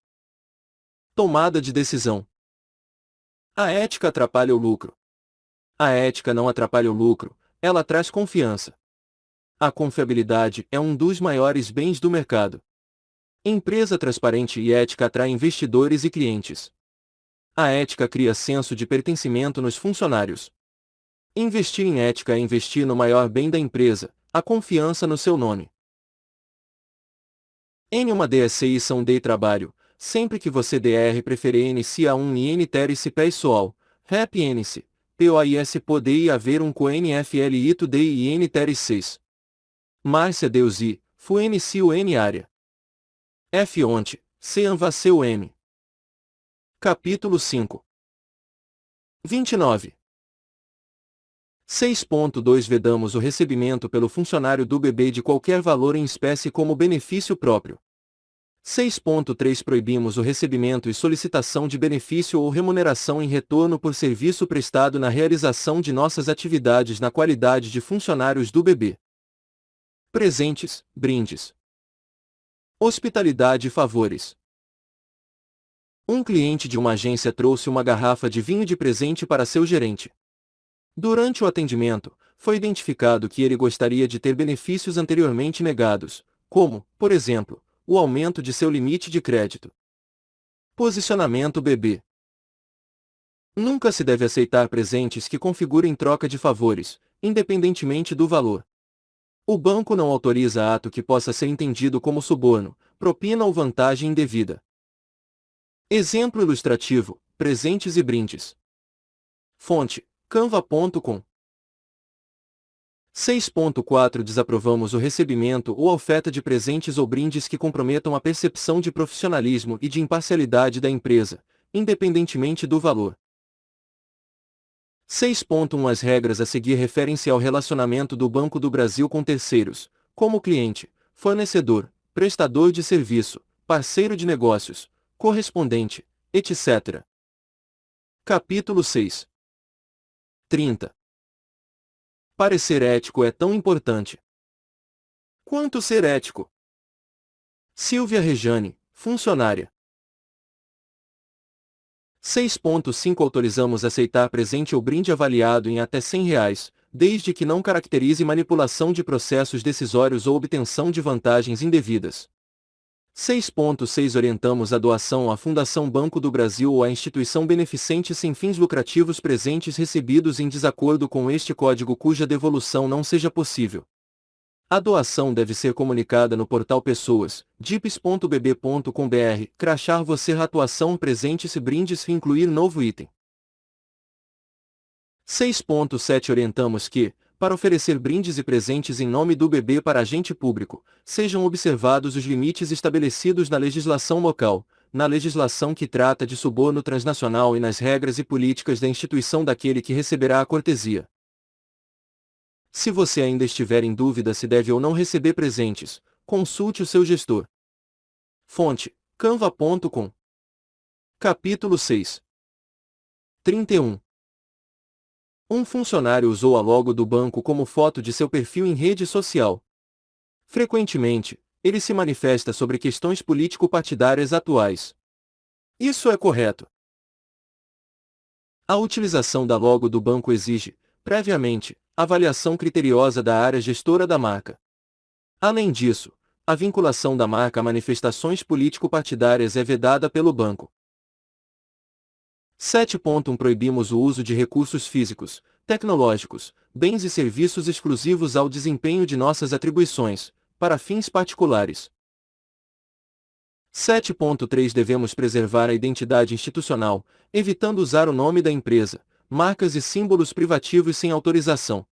Tomada de decisão. A ética atrapalha o lucro. A ética não atrapalha o lucro, ela traz confiança. A confiabilidade é um dos maiores bens do mercado. Empresa transparente e ética atrai investidores e clientes. A ética cria senso de pertencimento nos funcionários. Investir em ética é investir no maior bem da empresa, a confiança no seu nome. N uma DSI são de trabalho, sempre que você DR preferir inicia um IN terce pessoal, rep NC, POIS poder haver um co NFL ito de IN terce 6. Márcia Deusi, fu NC o N área. F onte, se anvaceu M. Capítulo 5. 29. 6.2 Vedamos o recebimento pelo funcionário do BB de qualquer valor em espécie como benefício próprio. 6.3 Proibimos o recebimento e solicitação de benefício ou remuneração em retorno por serviço prestado na realização de nossas atividades na qualidade de funcionários do BB. Presentes, brindes. Hospitalidade e favores. Um cliente de uma agência trouxe uma garrafa de vinho de presente para seu gerente. Durante o atendimento, foi identificado que ele gostaria de ter benefícios anteriormente negados, como, por exemplo, o aumento de seu limite de crédito. Posicionamento BB. Nunca se deve aceitar presentes que configurem troca de favores, independentemente do valor. O banco não autoriza ato que possa ser entendido como suborno, propina ou vantagem indevida. Exemplo ilustrativo: presentes e brindes. Fonte: canva.com. 6.4 Desaprovamos o recebimento ou oferta de presentes ou brindes que comprometam a percepção de profissionalismo e de imparcialidade da empresa, independentemente do valor. 6.1 As regras a seguir referem-se ao relacionamento do Banco do Brasil com terceiros, como cliente, fornecedor, prestador de serviço, parceiro de negócios, correspondente, etc. Capítulo 6. 30. Parecer ético é tão importante quanto ser ético. Silvia Rejane, funcionária. 6.5 Autorizamos aceitar presente ou brinde avaliado em até R$ 100, desde que não caracterize manipulação de processos decisórios ou obtenção de vantagens indevidas. 6.6 Orientamos a doação à Fundação Banco do Brasil ou à instituição beneficente sem fins lucrativos presentes recebidos em desacordo com este código cuja devolução não seja possível. A doação deve ser comunicada no portal Pessoas, dips.bb.com.br, crachar você atuação presente-se brinde-se incluir novo item. 6.7 Orientamos que, para oferecer brindes e presentes em nome do BB para agente público, sejam observados os limites estabelecidos na legislação local, na legislação que trata de suborno transnacional e nas regras e políticas da instituição daquele que receberá a cortesia. Se você ainda estiver em dúvida se deve ou não receber presentes, consulte o seu gestor. Fonte: canva.com. Capítulo 6. 31. Um funcionário usou a logo do banco como foto de seu perfil em rede social. Frequentemente, ele se manifesta sobre questões político-partidárias atuais. Isso é correto. A utilização da logo do banco exige, previamente, avaliação criteriosa da área gestora da marca. Além disso, a vinculação da marca a manifestações político-partidárias é vedada pelo banco. 7.1 Proibimos o uso de recursos físicos, tecnológicos, bens e serviços exclusivos ao desempenho de nossas atribuições, para fins particulares. 7.3 Devemos preservar a identidade institucional, evitando usar o nome da empresa, marcas e símbolos privativos sem autorização.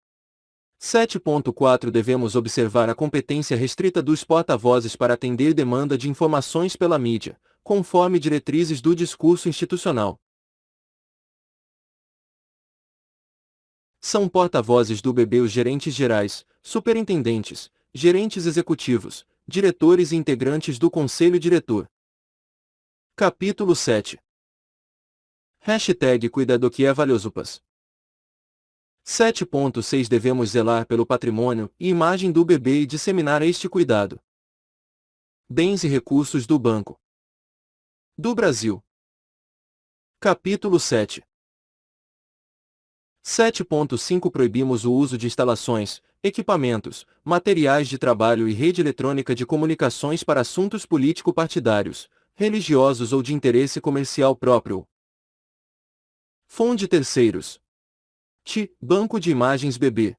7.4 Devemos observar a competência restrita dos porta-vozes para atender demanda de informações pela mídia, conforme diretrizes do discurso institucional. São porta-vozes do BB os gerentes gerais, superintendentes, gerentes executivos, diretores e integrantes do Conselho Diretor. Capítulo 7. Cuida do que é valioso. 7.6 Devemos zelar pelo patrimônio e imagem do BB e disseminar este cuidado. Bens e recursos do Banco do Brasil. Capítulo 7. 7.5 Proibimos o uso de instalações, equipamentos, materiais de trabalho e rede eletrônica de comunicações para assuntos político-partidários, religiosos ou de interesse comercial próprio. Fonte terceiros. Banco de Imagens BB.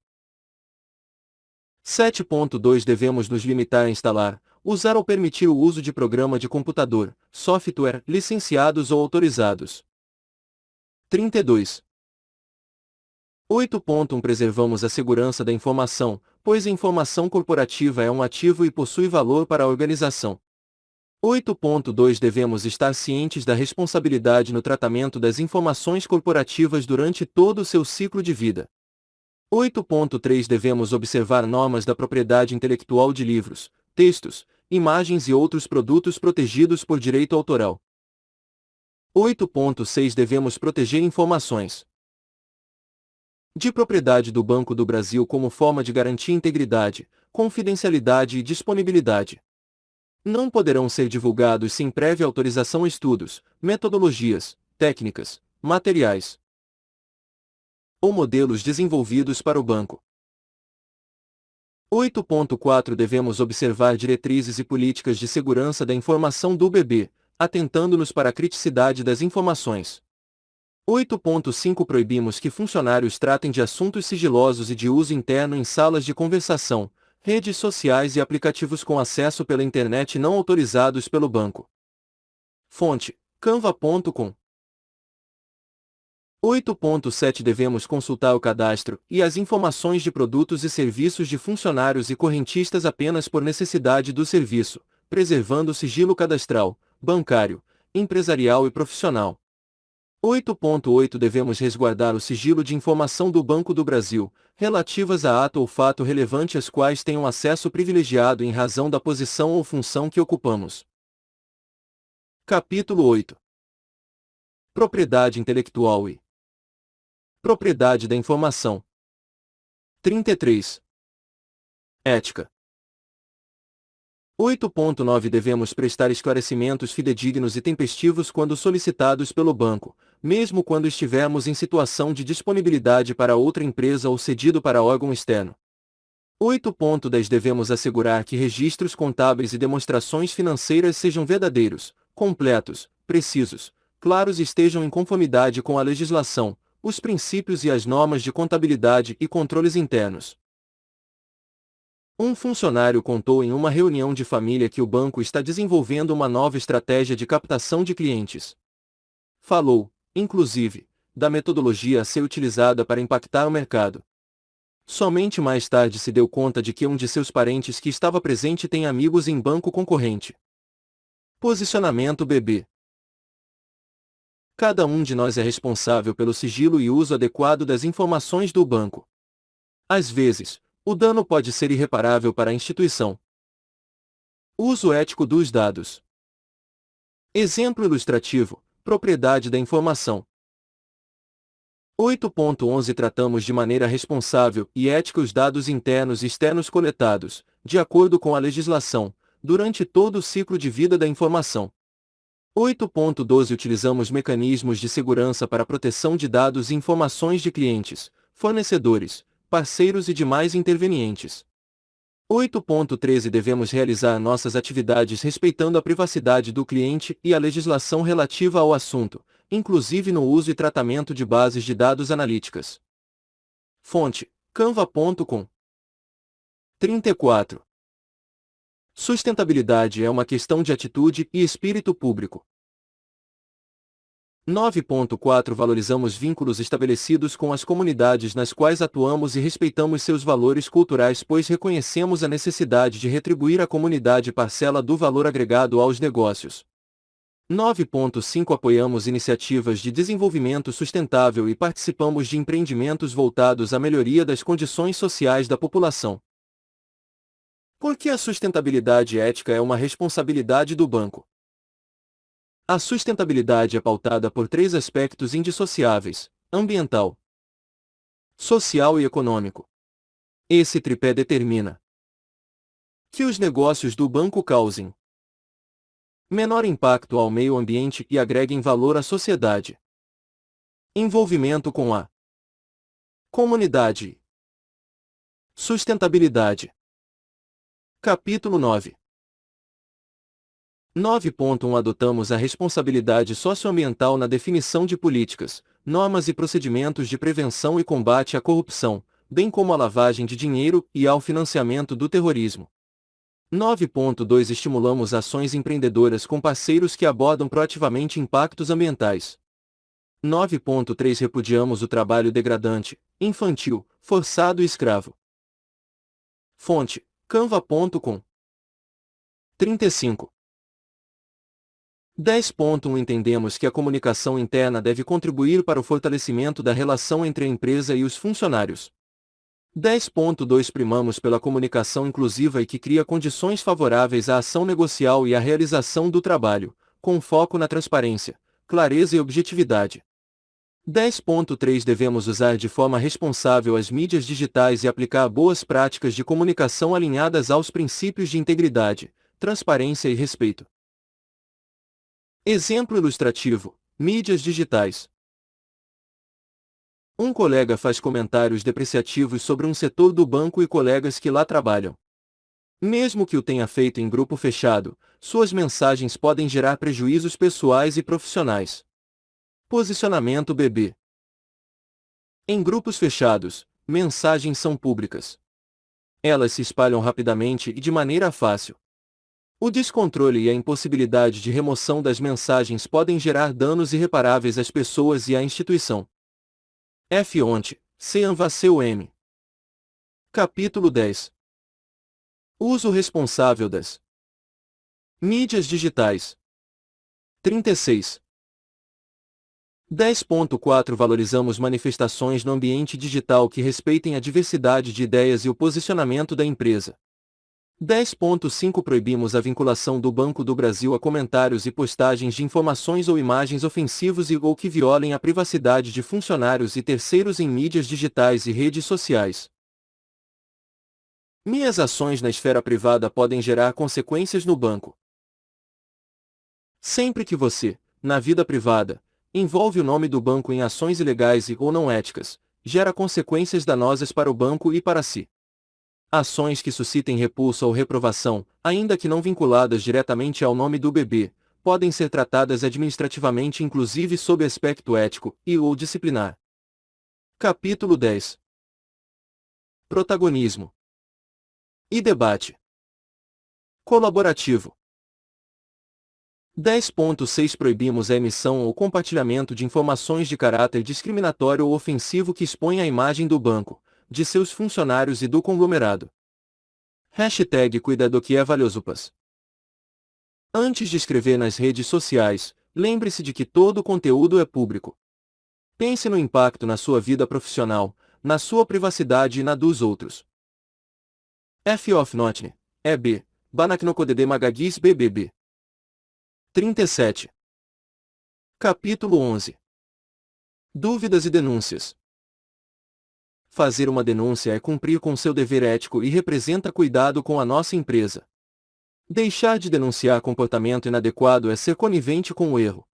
7.2 Devemos nos limitar a instalar, usar ou permitir o uso de programa de computador, software, licenciados ou autorizados. 32. 8.1 Preservamos a segurança da informação, pois a informação corporativa é um ativo e possui valor para a organização. 8.2 Devemos estar cientes da responsabilidade no tratamento das informações corporativas durante todo o seu ciclo de vida. 8.3 Devemos observar normas da propriedade intelectual de livros, textos, imagens e outros produtos protegidos por direito autoral. 8.6 Devemos proteger informações de propriedade do Banco do Brasil como forma de garantir integridade, confidencialidade e disponibilidade. Não poderão ser divulgados sem prévia autorização estudos, metodologias, técnicas, materiais ou modelos desenvolvidos para o banco. 8.4 Devemos observar diretrizes e políticas de segurança da informação do BB, atentando-nos para a criticidade das informações. 8.5 Proibimos que funcionários tratem de assuntos sigilosos e de uso interno em salas de conversação, redes sociais e aplicativos com acesso pela internet não autorizados pelo banco. Fonte: canva.com. 8.7 Devemos consultar o cadastro e as informações de produtos e serviços de funcionários e correntistas apenas por necessidade do serviço, preservando o sigilo cadastral, bancário, empresarial e profissional. 8.8 Devemos resguardar o sigilo de informação do Banco do Brasil, relativas a ato ou fato relevante às quais tenham acesso privilegiado em razão da posição ou função que ocupamos. Capítulo 8. Propriedade intelectual e propriedade da informação. 33. Ética. 8.9 Devemos prestar esclarecimentos fidedignos e tempestivos quando solicitados pelo banco, mesmo quando estivermos em situação de disponibilidade para outra empresa ou cedido para órgão externo. 8.10 Devemos assegurar que registros contábeis e demonstrações financeiras sejam verdadeiros, completos, precisos, claros e estejam em conformidade com a legislação, os princípios e as normas de contabilidade e controles internos. Um funcionário contou em uma reunião de família que o banco está desenvolvendo uma nova estratégia de captação de clientes. Falou, inclusive, da metodologia a ser utilizada para impactar o mercado. Somente mais tarde se deu conta de que um de seus parentes que estava presente tem amigos em banco concorrente. Posicionamento BB. Cada um de nós é responsável pelo sigilo e uso adequado das informações do banco. Às vezes, o dano pode ser irreparável para a instituição. Uso ético dos dados. Exemplo ilustrativo: propriedade da informação. 8.11 Tratamos de maneira responsável e ética os dados internos e externos coletados, de acordo com a legislação, durante todo o ciclo de vida da informação. 8.12 Utilizamos mecanismos de segurança para a proteção de dados e informações de clientes, fornecedores, parceiros e demais intervenientes. 8.13 Devemos realizar nossas atividades respeitando a privacidade do cliente e a legislação relativa ao assunto, inclusive no uso e tratamento de bases de dados analíticas. Fonte: canva.com. 34. Sustentabilidade é uma questão de atitude e espírito público. 9.4 Valorizamos vínculos estabelecidos com as comunidades nas quais atuamos e respeitamos seus valores culturais, pois reconhecemos a necessidade de retribuir à comunidade parcela do valor agregado aos negócios. 9.5 Apoiamos iniciativas de desenvolvimento sustentável e participamos de empreendimentos voltados à melhoria das condições sociais da população. Por que a sustentabilidade ética é uma responsabilidade do banco? A sustentabilidade é pautada por três aspectos indissociáveis: ambiental, social e econômico. Esse tripé determina que os negócios do banco causem menor impacto ao meio ambiente e agreguem valor à sociedade. Envolvimento com a comunidade. Sustentabilidade. Capítulo 9. 9.1 Adotamos a responsabilidade socioambiental na definição de políticas, normas e procedimentos de prevenção e combate à corrupção, bem como à lavagem de dinheiro e ao financiamento do terrorismo. 9.2 Estimulamos ações empreendedoras com parceiros que abordam proativamente impactos ambientais. 9.3 Repudiamos o trabalho degradante, infantil, forçado e escravo. Fonte: canva.com. 35. 10.1 Entendemos que a comunicação interna deve contribuir para o fortalecimento da relação entre a empresa e os funcionários. 10.2 Primamos pela comunicação inclusiva e que cria condições favoráveis à ação negocial e à realização do trabalho, com foco na transparência, clareza e objetividade. 10.3 Devemos usar de forma responsável as mídias digitais e aplicar boas práticas de comunicação alinhadas aos princípios de integridade, transparência e respeito. Exemplo ilustrativo: mídias digitais. Um colega faz comentários depreciativos sobre um setor do banco e colegas que lá trabalham. Mesmo que o tenha feito em grupo fechado, suas mensagens podem gerar prejuízos pessoais e profissionais. Posicionamento BB. Em grupos fechados, mensagens são públicas. Elas se espalham rapidamente e de maneira fácil. O descontrole e a impossibilidade de remoção das mensagens podem gerar danos irreparáveis às pessoas e à instituição. Fonte: CANVA-CUM. Capítulo 10. Uso responsável das mídias digitais. 36. 10.4 Valorizamos manifestações no ambiente digital que respeitem a diversidade de ideias e o posicionamento da empresa. 10.5 Proibimos a vinculação do Banco do Brasil a comentários e postagens de informações ou imagens ofensivos ou que violem a privacidade de funcionários e terceiros em mídias digitais e redes sociais. Minhas ações na esfera privada podem gerar consequências no banco. Sempre que você, na vida privada, envolve o nome do banco em ações ilegais ou não éticas, gera consequências danosas para o banco e para si. Ações que suscitem repulsa ou reprovação, ainda que não vinculadas diretamente ao nome do bebê, podem ser tratadas administrativamente inclusive sob aspecto ético ou disciplinar. Capítulo 10. Protagonismo. e debate colaborativo. 10.6 Proibimos a emissão ou compartilhamento de informações de caráter discriminatório ou ofensivo que expõem a imagem do banco, de seus funcionários e do conglomerado. Cuida do que é valioso. Antes de escrever nas redes sociais, lembre-se de que todo o conteúdo é público. Pense no impacto na sua vida profissional, na sua privacidade e na dos outros. F of Notne, EB, Banaknocodede Magagis BBB. 37. Capítulo 11. Dúvidas e denúncias. Fazer uma denúncia é cumprir com seu dever ético e representa cuidado com a nossa empresa. Deixar de denunciar comportamento inadequado é ser conivente com o erro.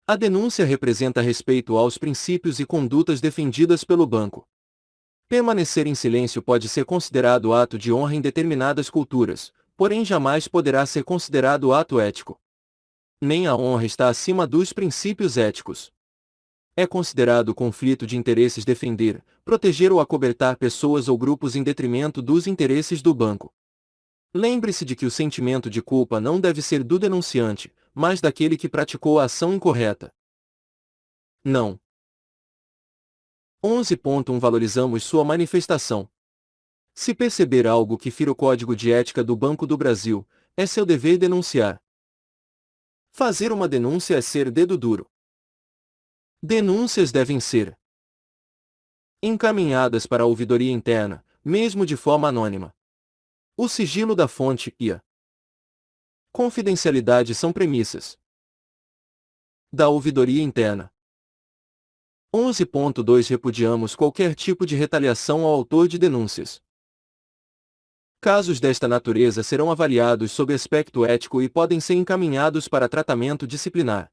A denúncia representa respeito aos princípios e condutas defendidas pelo banco. Permanecer em silêncio pode ser considerado ato de honra em determinadas culturas, porém jamais poderá ser considerado ato ético. Nem a honra está acima dos princípios éticos. É considerado conflito de interesses defender, proteger ou acobertar pessoas ou grupos em detrimento dos interesses do banco. Lembre-se de que o sentimento de culpa não deve ser do denunciante, mas daquele que praticou a ação incorreta. Não. 11.1 Valorizamos sua manifestação. Se perceber algo que fira o Código de Ética do Banco do Brasil, é seu dever denunciar. Fazer uma denúncia é ser dedo duro. Denúncias devem ser encaminhadas para a ouvidoria interna, mesmo de forma anônima. O sigilo da fonte e a confidencialidade são premissas da ouvidoria interna. 11.2 Repudiamos qualquer tipo de retaliação ao autor de denúncias. Casos desta natureza serão avaliados sob aspecto ético e podem ser encaminhados para tratamento disciplinar.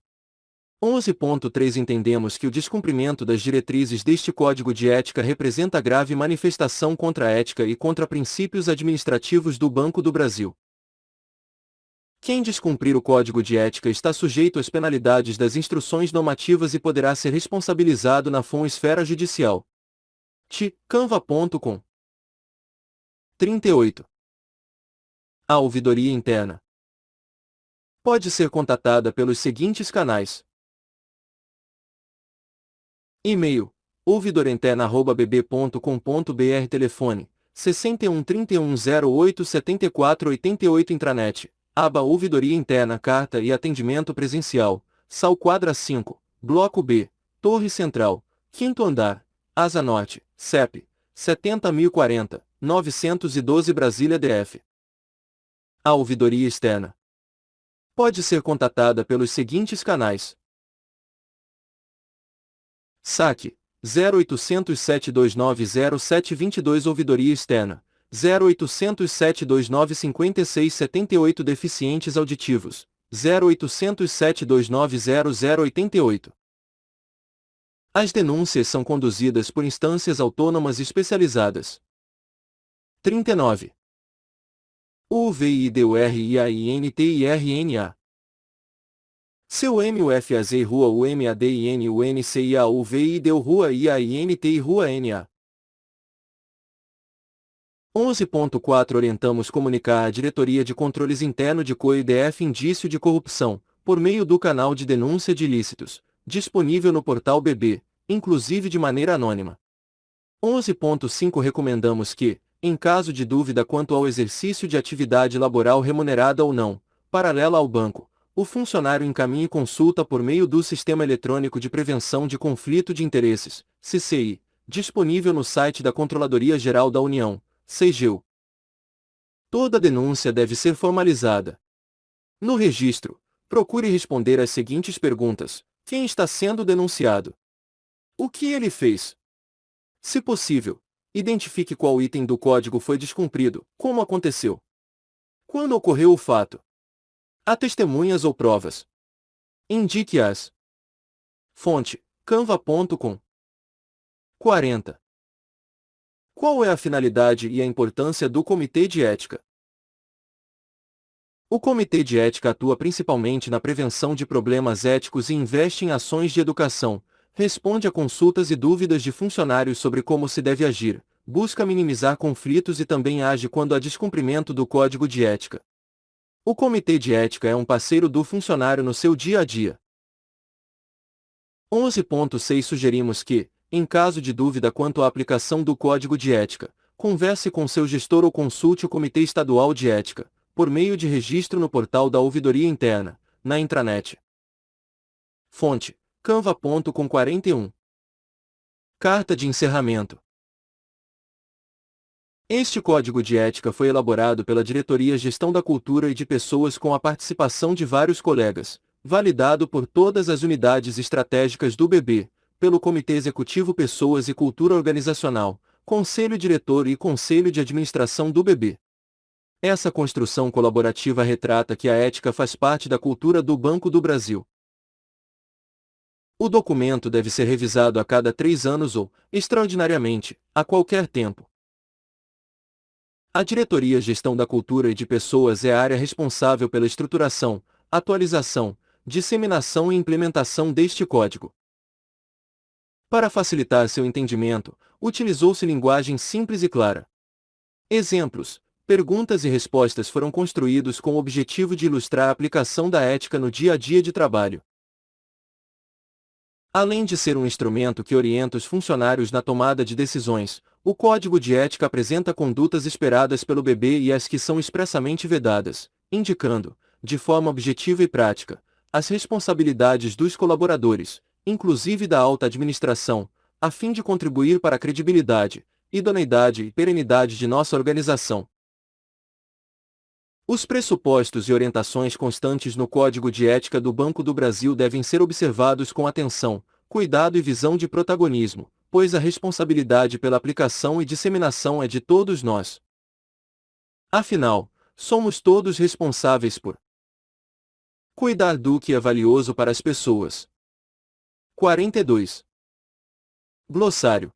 11.3 Entendemos que o descumprimento das diretrizes deste Código de Ética representa grave manifestação contra a ética e contra princípios administrativos do Banco do Brasil. Quem descumprir o Código de Ética está sujeito às penalidades das instruções normativas e poderá ser responsabilizado na esfera judicial. Canva.com 38. A ouvidoria interna pode ser contatada pelos seguintes canais. E-mail: ouvidorinterna@bb.com.br. Telefone: 61 31 08 74 88. Intranet: aba Ouvidoria Interna. Carta e atendimento presencial: Sal Quadra 5, Bloco B, Torre Central, 5º andar, Asa Norte, CEP: 70.040, 912 Brasília DF. A ouvidoria externa pode ser contatada pelos seguintes canais. SAC: 0800 729 0722. Ouvidoria externa: 0800 729 5678. Deficientes auditivos: 0800 729 0088. As denúncias são conduzidas por instâncias autônomas especializadas. 39. UVIDURIAINTIRNA. Seu MUFAZ Rua UMADIN UNCIA UVIDEU Rua IAINT Rua NA. 11.4 Orientamos comunicar à Diretoria de Controles Interno de COIDF indício de corrupção, por meio do canal de denúncia de ilícitos, disponível no portal BB, inclusive de maneira anônima. 11.5 Recomendamos que, em caso de dúvida quanto ao exercício de atividade laboral remunerada ou não, paralela ao banco, o funcionário encaminhe consulta por meio do Sistema Eletrônico de Prevenção de Conflito de Interesses, CCI, disponível no site da Controladoria Geral da União, CGU. Toda denúncia deve ser formalizada. No registro, procure responder às seguintes perguntas: quem está sendo denunciado? O que ele fez? Se possível, identifique qual item do código foi descumprido, como aconteceu. Quando ocorreu o fato? Há testemunhas ou provas? Indique-as. Fonte: canva.com. 40. Qual é a finalidade e a importância do Comitê de Ética? O Comitê de Ética atua principalmente na prevenção de problemas éticos e investe em ações de educação, responde a consultas e dúvidas de funcionários sobre como se deve agir, busca minimizar conflitos e também age quando há descumprimento do código de ética. O comitê de ética é um parceiro do funcionário no seu dia a dia. 11.6 Sugerimos que, em caso de dúvida quanto à aplicação do código de ética, converse com seu gestor ou consulte o Comitê Estadual de Ética, por meio de registro no portal da Ouvidoria Interna, na intranet. Fonte: Canva.com41. Carta de encerramento. Este código de ética foi elaborado pela Diretoria Gestão da Cultura e de Pessoas com a participação de vários colegas, validado por todas as unidades estratégicas do BB, pelo Comitê Executivo Pessoas e Cultura Organizacional, Conselho Diretor e Conselho de Administração do BB. Essa construção colaborativa retrata que a ética faz parte da cultura do Banco do Brasil. O documento deve ser revisado a cada 3 anos ou, extraordinariamente, a qualquer tempo. A Diretoria Gestão da Cultura e de Pessoas é a área responsável pela estruturação, atualização, disseminação e implementação deste código. Para facilitar seu entendimento, utilizou-se linguagem simples e clara. Exemplos, perguntas e respostas foram construídos com o objetivo de ilustrar a aplicação da ética no dia a dia de trabalho. Além de ser um instrumento que orienta os funcionários na tomada de decisões, o Código de Ética apresenta condutas esperadas pelo BB e as que são expressamente vedadas, indicando, de forma objetiva e prática, as responsabilidades dos colaboradores, inclusive da alta administração, a fim de contribuir para a credibilidade, idoneidade e perenidade de nossa organização. Os pressupostos e orientações constantes no Código de Ética do Banco do Brasil devem ser observados com atenção, cuidado e visão de protagonismo, pois a responsabilidade pela aplicação e disseminação é de todos nós. Afinal, somos todos responsáveis por cuidar do que é valioso para as pessoas. 42. Glossário.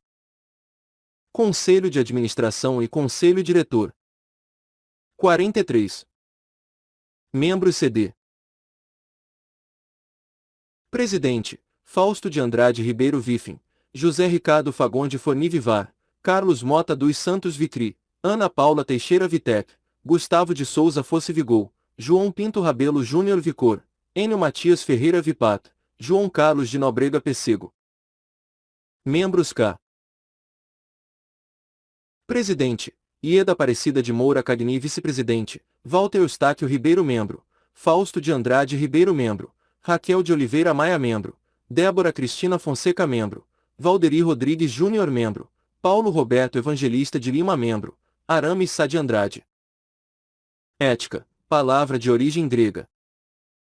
Conselho de Administração e Conselho Diretor. 43. Membros CD. Presidente: Fausto de Andrade Ribeiro Viffin, José Ricardo Fagonde Forni Vivar, Carlos Mota dos Santos Vicri, Ana Paula Teixeira Vitec, Gustavo de Souza Fosse Vigol, João Pinto Rabelo Júnior Vicor, Enio Matias Ferreira Vipat, João Carlos de Nóbrega Pessego. Membros K. Presidente: Ieda Aparecida de Moura Cagni Vice-Presidente, Walter Eustáquio Ribeiro Membro, Fausto de Andrade Ribeiro Membro, Raquel de Oliveira Maia Membro, Débora Cristina Fonseca Membro, Valderi Rodrigues Júnior Membro, Paulo Roberto Evangelista de Lima Membro, Arames Sá de Andrade. Ética, palavra de origem grega.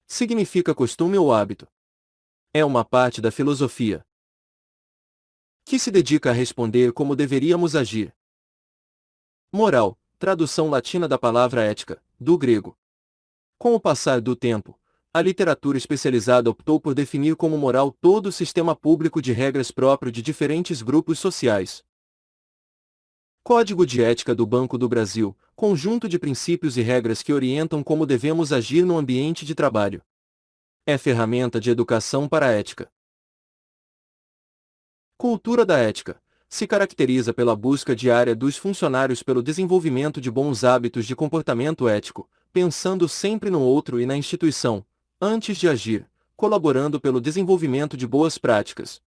Significa costume ou hábito. É uma parte da filosofia que se dedica a responder como deveríamos agir. Moral, tradução latina da palavra ética, do grego. Com o passar do tempo, a literatura especializada optou por definir como moral todo o sistema público de regras próprio de diferentes grupos sociais. Código de Ética do Banco do Brasil, conjunto de princípios e regras que orientam como devemos agir no ambiente de trabalho. É ferramenta de educação para a ética. Cultura da ética. Se caracteriza pela busca diária dos funcionários pelo desenvolvimento de bons hábitos de comportamento ético, pensando sempre no outro e na instituição, antes de agir, colaborando pelo desenvolvimento de boas práticas.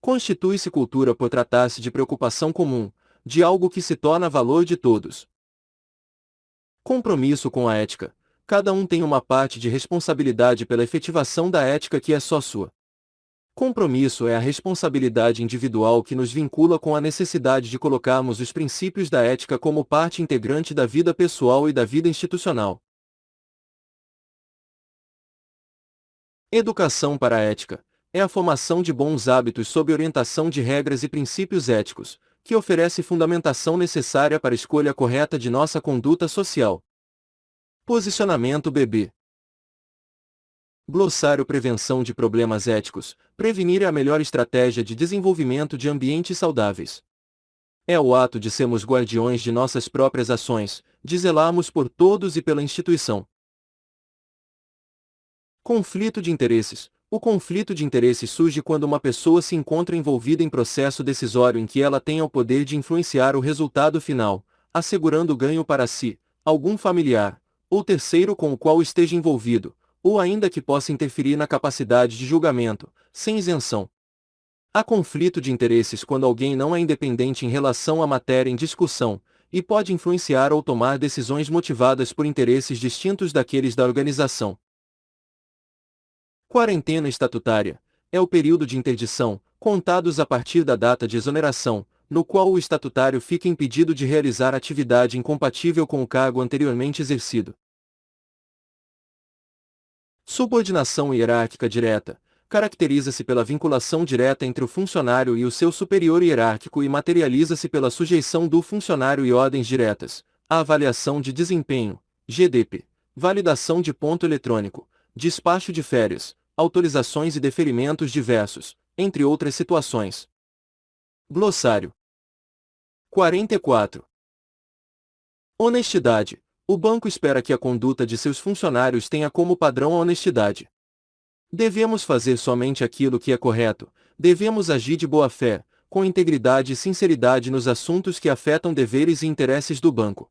Constitui-se cultura por tratar-se de preocupação comum, de algo que se torna valor de todos. Compromisso com a ética. Cada um tem uma parte de responsabilidade pela efetivação da ética que é só sua. Compromisso é a responsabilidade individual que nos vincula com a necessidade de colocarmos os princípios da ética como parte integrante da vida pessoal e da vida institucional. Educação para a ética é a formação de bons hábitos sob orientação de regras e princípios éticos, que oferece fundamentação necessária para a escolha correta de nossa conduta social. Posicionamento BB. Glossário: Prevenção de problemas éticos. Prevenir é a melhor estratégia de desenvolvimento de ambientes saudáveis. É o ato de sermos guardiões de nossas próprias ações, de zelarmos por todos e pela instituição. Conflito de interesses. O conflito de interesses surge quando uma pessoa se encontra envolvida em processo decisório em que ela tenha o poder de influenciar o resultado final, assegurando ganho para si, algum familiar, ou terceiro com o qual esteja envolvido, ou ainda que possa interferir na capacidade de julgamento, sem isenção. Há conflito de interesses quando alguém não é independente em relação à matéria em discussão, e pode influenciar ou tomar decisões motivadas por interesses distintos daqueles da organização. Quarentena estatutária é o período de interdição, contados a partir da data de exoneração, no qual o estatutário fica impedido de realizar atividade incompatível com o cargo anteriormente exercido. Subordinação hierárquica direta caracteriza-se pela vinculação direta entre o funcionário e o seu superior hierárquico e materializa-se pela sujeição do funcionário e ordens diretas, a avaliação de desempenho, GDP, validação de ponto eletrônico, despacho de férias, autorizações e deferimentos diversos, entre outras situações. Glossário 44. Honestidade. O banco espera que a conduta de seus funcionários tenha como padrão a honestidade. Devemos fazer somente aquilo que é correto, devemos agir de boa fé, com integridade e sinceridade nos assuntos que afetam deveres e interesses do banco.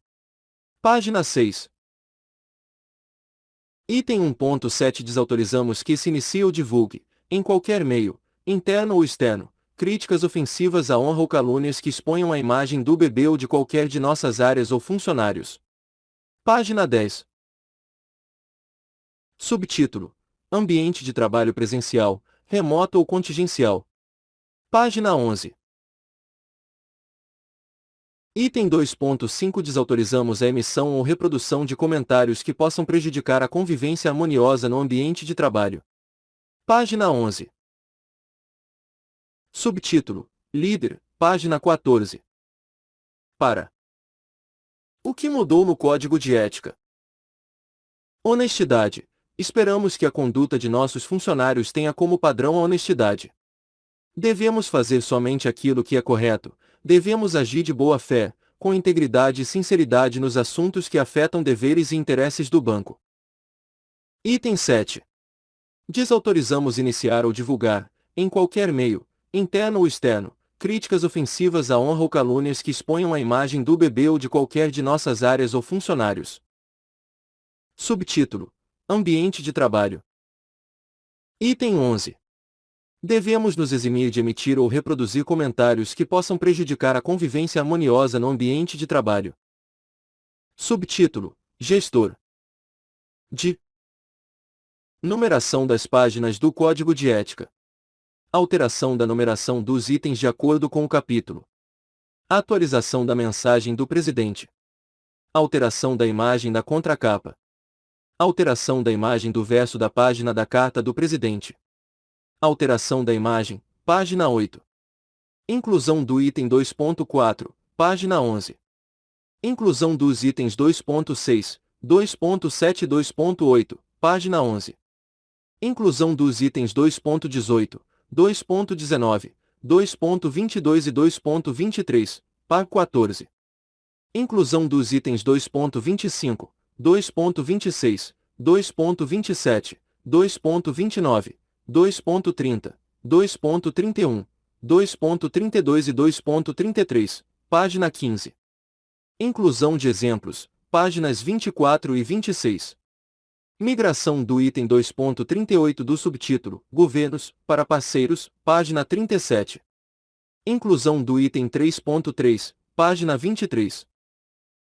Página 6. Item 1.7 Desautorizamos que se inicie ou divulgue, em qualquer meio, interno ou externo, críticas ofensivas à honra ou calúnias que exponham a imagem do bebê ou de qualquer de nossas áreas ou funcionários. Página 10. Subtítulo: Ambiente de trabalho presencial, remoto ou contingencial. Página 11. Item 2.5 Desautorizamos a emissão ou reprodução de comentários que possam prejudicar a convivência harmoniosa no ambiente de trabalho. Página 11. Subtítulo: Líder, página 14. Para. O que mudou no Código de Ética? Honestidade. Esperamos que a conduta de nossos funcionários tenha como padrão a honestidade. Devemos fazer somente aquilo que é correto, devemos agir de boa fé, com integridade e sinceridade nos assuntos que afetam deveres e interesses do banco. Item 7. Desautorizamos iniciar ou divulgar, em qualquer meio, interno ou externo, críticas ofensivas à honra ou calúnias que exponham a imagem do bebê ou de qualquer de nossas áreas ou funcionários. Subtítulo: Ambiente de trabalho. Item 11. Devemos nos eximir de emitir ou reproduzir comentários que possam prejudicar a convivência harmoniosa no ambiente de trabalho. Subtítulo: Gestor. De numeração das páginas do Código de Ética. Alteração da numeração dos itens de acordo com o capítulo. Atualização da mensagem do presidente. Alteração da imagem da contracapa. Alteração da imagem do verso da página da Carta do Presidente. Alteração da imagem, página 8. Inclusão do item 2.4, página 11. Inclusão dos itens 2.6, 2.7 e 2.8, página 11. Inclusão dos itens 2.18, 2.19, 2.22 e 2.23, par 14. Inclusão dos itens 2.25, 2.26, 2.27, 2.29, 2.30, 2.31, 2.32 e 2.33, página 15. Inclusão de exemplos, páginas 24 e 26. Migração do item 2.38 do subtítulo Governos para parceiros, página 37. Inclusão do item 3.3, página 23.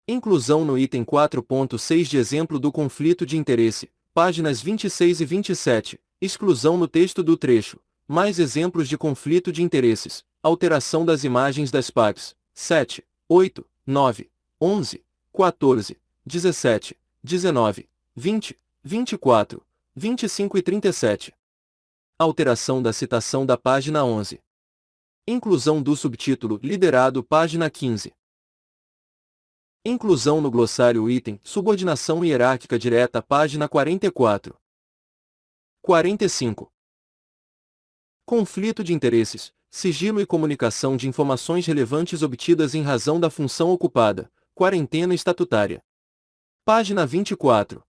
Inclusão no item 4.6 de exemplo do conflito de interesse, páginas 26 e 27. Exclusão no texto do trecho. Mais exemplos de conflito de interesses. Alteração das imagens das partes. 7, 8, 9, 11, 14, 17, 19, 20, 24, 25 e 37. Alteração da citação da página 11. Inclusão do subtítulo Liderado, página 15. Inclusão no glossário item Subordinação hierárquica direta, página 44. 45. Conflito de interesses, sigilo e comunicação de informações relevantes obtidas em razão da função ocupada, quarentena estatutária. Página 24.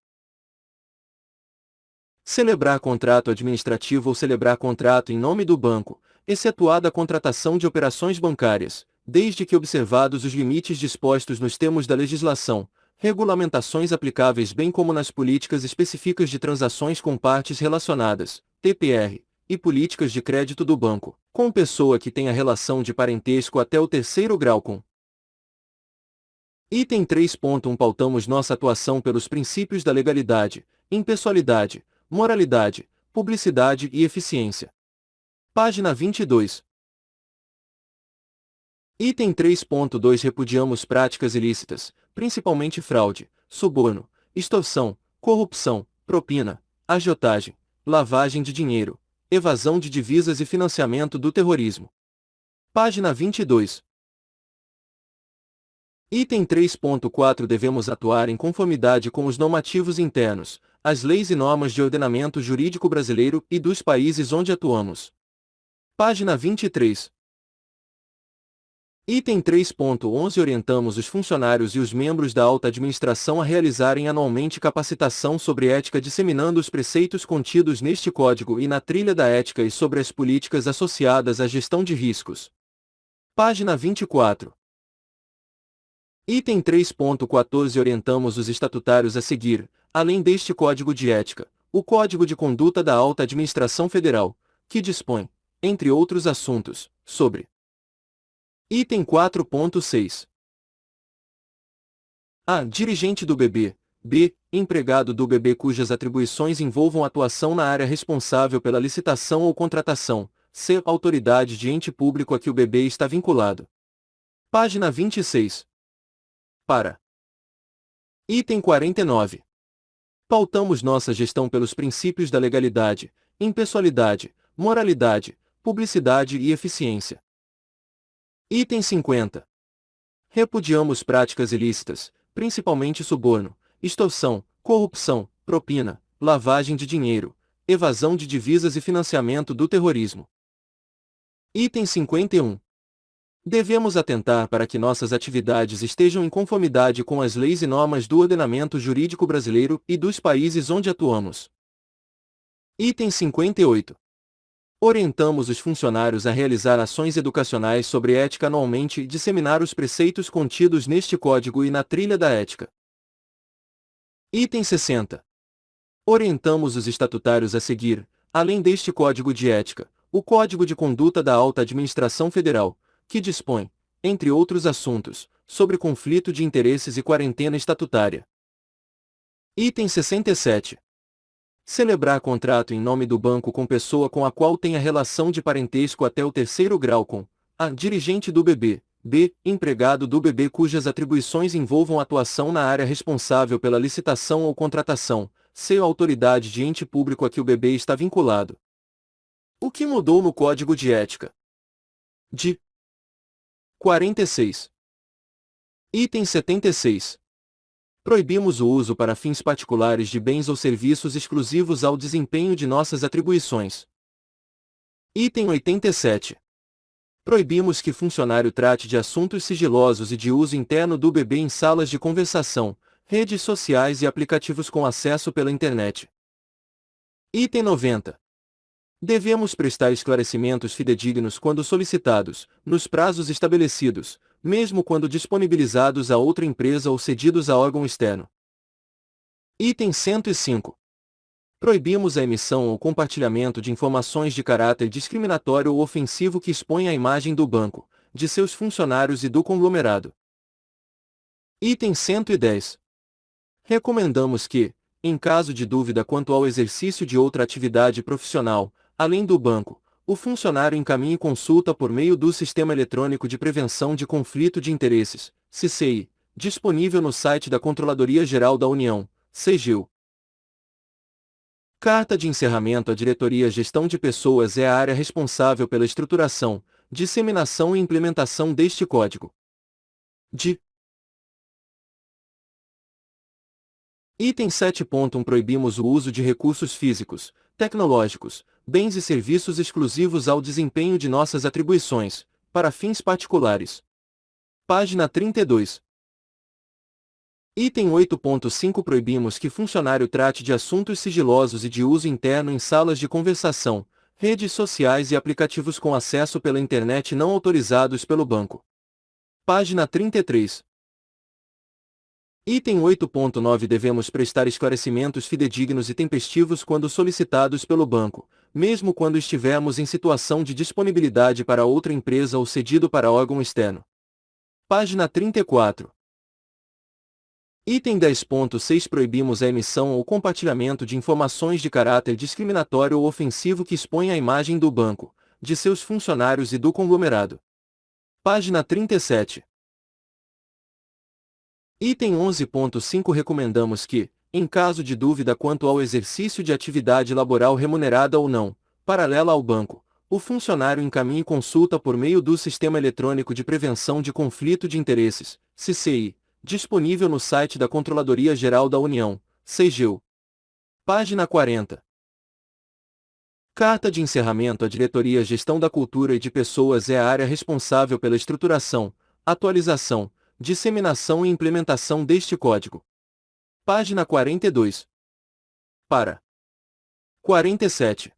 Celebrar contrato administrativo ou celebrar contrato em nome do banco, excetuada a contratação de operações bancárias, desde que observados os limites dispostos nos termos da legislação, regulamentações aplicáveis bem como nas políticas específicas de transações com partes relacionadas, TPR, e políticas de crédito do banco, com pessoa que tenha relação de parentesco até o terceiro grau com. Item 3.1 Pautamos nossa atuação pelos princípios da legalidade, impessoalidade, moralidade, publicidade e eficiência. Página 22. Item 3.2 Repudiamos práticas ilícitas, principalmente fraude, suborno, extorsão, corrupção, propina, agiotagem, lavagem de dinheiro, evasão de divisas e financiamento do terrorismo. Página 22. Item 3.4 Devemos atuar em conformidade com os normativos internos, as leis e normas de ordenamento jurídico brasileiro e dos países onde atuamos. Página 23. Item 3.11 Orientamos os funcionários e os membros da alta administração a realizarem anualmente capacitação sobre ética disseminando os preceitos contidos neste Código e na trilha da ética e sobre as políticas associadas à gestão de riscos. Página 24. Item 3.14 Orientamos os estatutários a seguir, além deste Código de Ética, o Código de Conduta da Alta Administração Federal, que dispõe, entre outros assuntos, sobre Item 4.6 A. Dirigente do BB. B. Empregado do BB cujas atribuições envolvam atuação na área responsável pela licitação ou contratação. C. Autoridade de ente público a que o BB está vinculado. Página 26. Para. Item 49. Pautamos nossa gestão pelos princípios da legalidade, impessoalidade, moralidade, publicidade e eficiência. Item 50. Repudiamos práticas ilícitas, principalmente suborno, extorsão, corrupção, propina, lavagem de dinheiro, evasão de divisas e financiamento do terrorismo. Item 51. Devemos atentar para que nossas atividades estejam em conformidade com as leis e normas do ordenamento jurídico brasileiro e dos países onde atuamos. Item 58. Orientamos os funcionários a realizar ações educacionais sobre ética anualmente e disseminar os preceitos contidos neste Código e na trilha da ética. Item 60. Orientamos os estatutários a seguir, além deste Código de Ética, o Código de Conduta da Alta Administração Federal, que dispõe, entre outros assuntos, sobre conflito de interesses e quarentena estatutária. Item 67. Celebrar contrato em nome do banco com pessoa com a qual tenha relação de parentesco até o terceiro grau com a. Dirigente do BB. B. Empregado do BB cujas atribuições envolvam atuação na área responsável pela licitação ou contratação. C. Autoridade de ente público a que o BB está vinculado. O que mudou no Código de Ética? De 46. Item 76. Proibimos o uso para fins particulares de bens ou serviços exclusivos ao desempenho de nossas atribuições. Item 87. Proibimos que funcionário trate de assuntos sigilosos e de uso interno do BB em salas de conversação, redes sociais e aplicativos com acesso pela internet. Item 90. Devemos prestar esclarecimentos fidedignos quando solicitados, nos prazos estabelecidos, mesmo quando disponibilizados a outra empresa ou cedidos a órgão externo. Item 105. Proibimos a emissão ou compartilhamento de informações de caráter discriminatório ou ofensivo que exponha a imagem do banco, de seus funcionários e do conglomerado. Item 110. Recomendamos que, em caso de dúvida quanto ao exercício de outra atividade profissional, além do banco, o funcionário encaminhe consulta por meio do Sistema Eletrônico de Prevenção de Conflito de Interesses, SICEI, disponível no site da Controladoria Geral da União, CGU. Carta de encerramento. A Diretoria Gestão de Pessoas é a área responsável pela estruturação, disseminação e implementação deste Código. De Item 7.1 Proibimos o uso de recursos físicos, tecnológicos, bens e serviços exclusivos ao desempenho de nossas atribuições, para fins particulares. Página 32. Item 8.5 Proibimos que funcionário trate de assuntos sigilosos e de uso interno em salas de conversação, redes sociais e aplicativos com acesso pela internet não autorizados pelo banco. Página 33. Item 8.9 Devemos prestar esclarecimentos fidedignos e tempestivos quando solicitados pelo banco, mesmo quando estivermos em situação de disponibilidade para outra empresa ou cedido para órgão externo. Página 34. Item 10.6 Proibimos a emissão ou compartilhamento de informações de caráter discriminatório ou ofensivo que exponha a imagem do banco, de seus funcionários e do conglomerado. Página 37. Item 11.5 Recomendamos que, em caso de dúvida quanto ao exercício de atividade laboral remunerada ou não, paralela ao banco, o funcionário encaminhe consulta por meio do Sistema Eletrônico de Prevenção de Conflito de Interesses, CCI, disponível no site da Controladoria Geral da União, CGU. Página 40. Carta de encerramento. A Diretoria Gestão da Cultura e de Pessoas é a área responsável pela estruturação, atualização, disseminação e implementação deste código. Página 42. Para 47.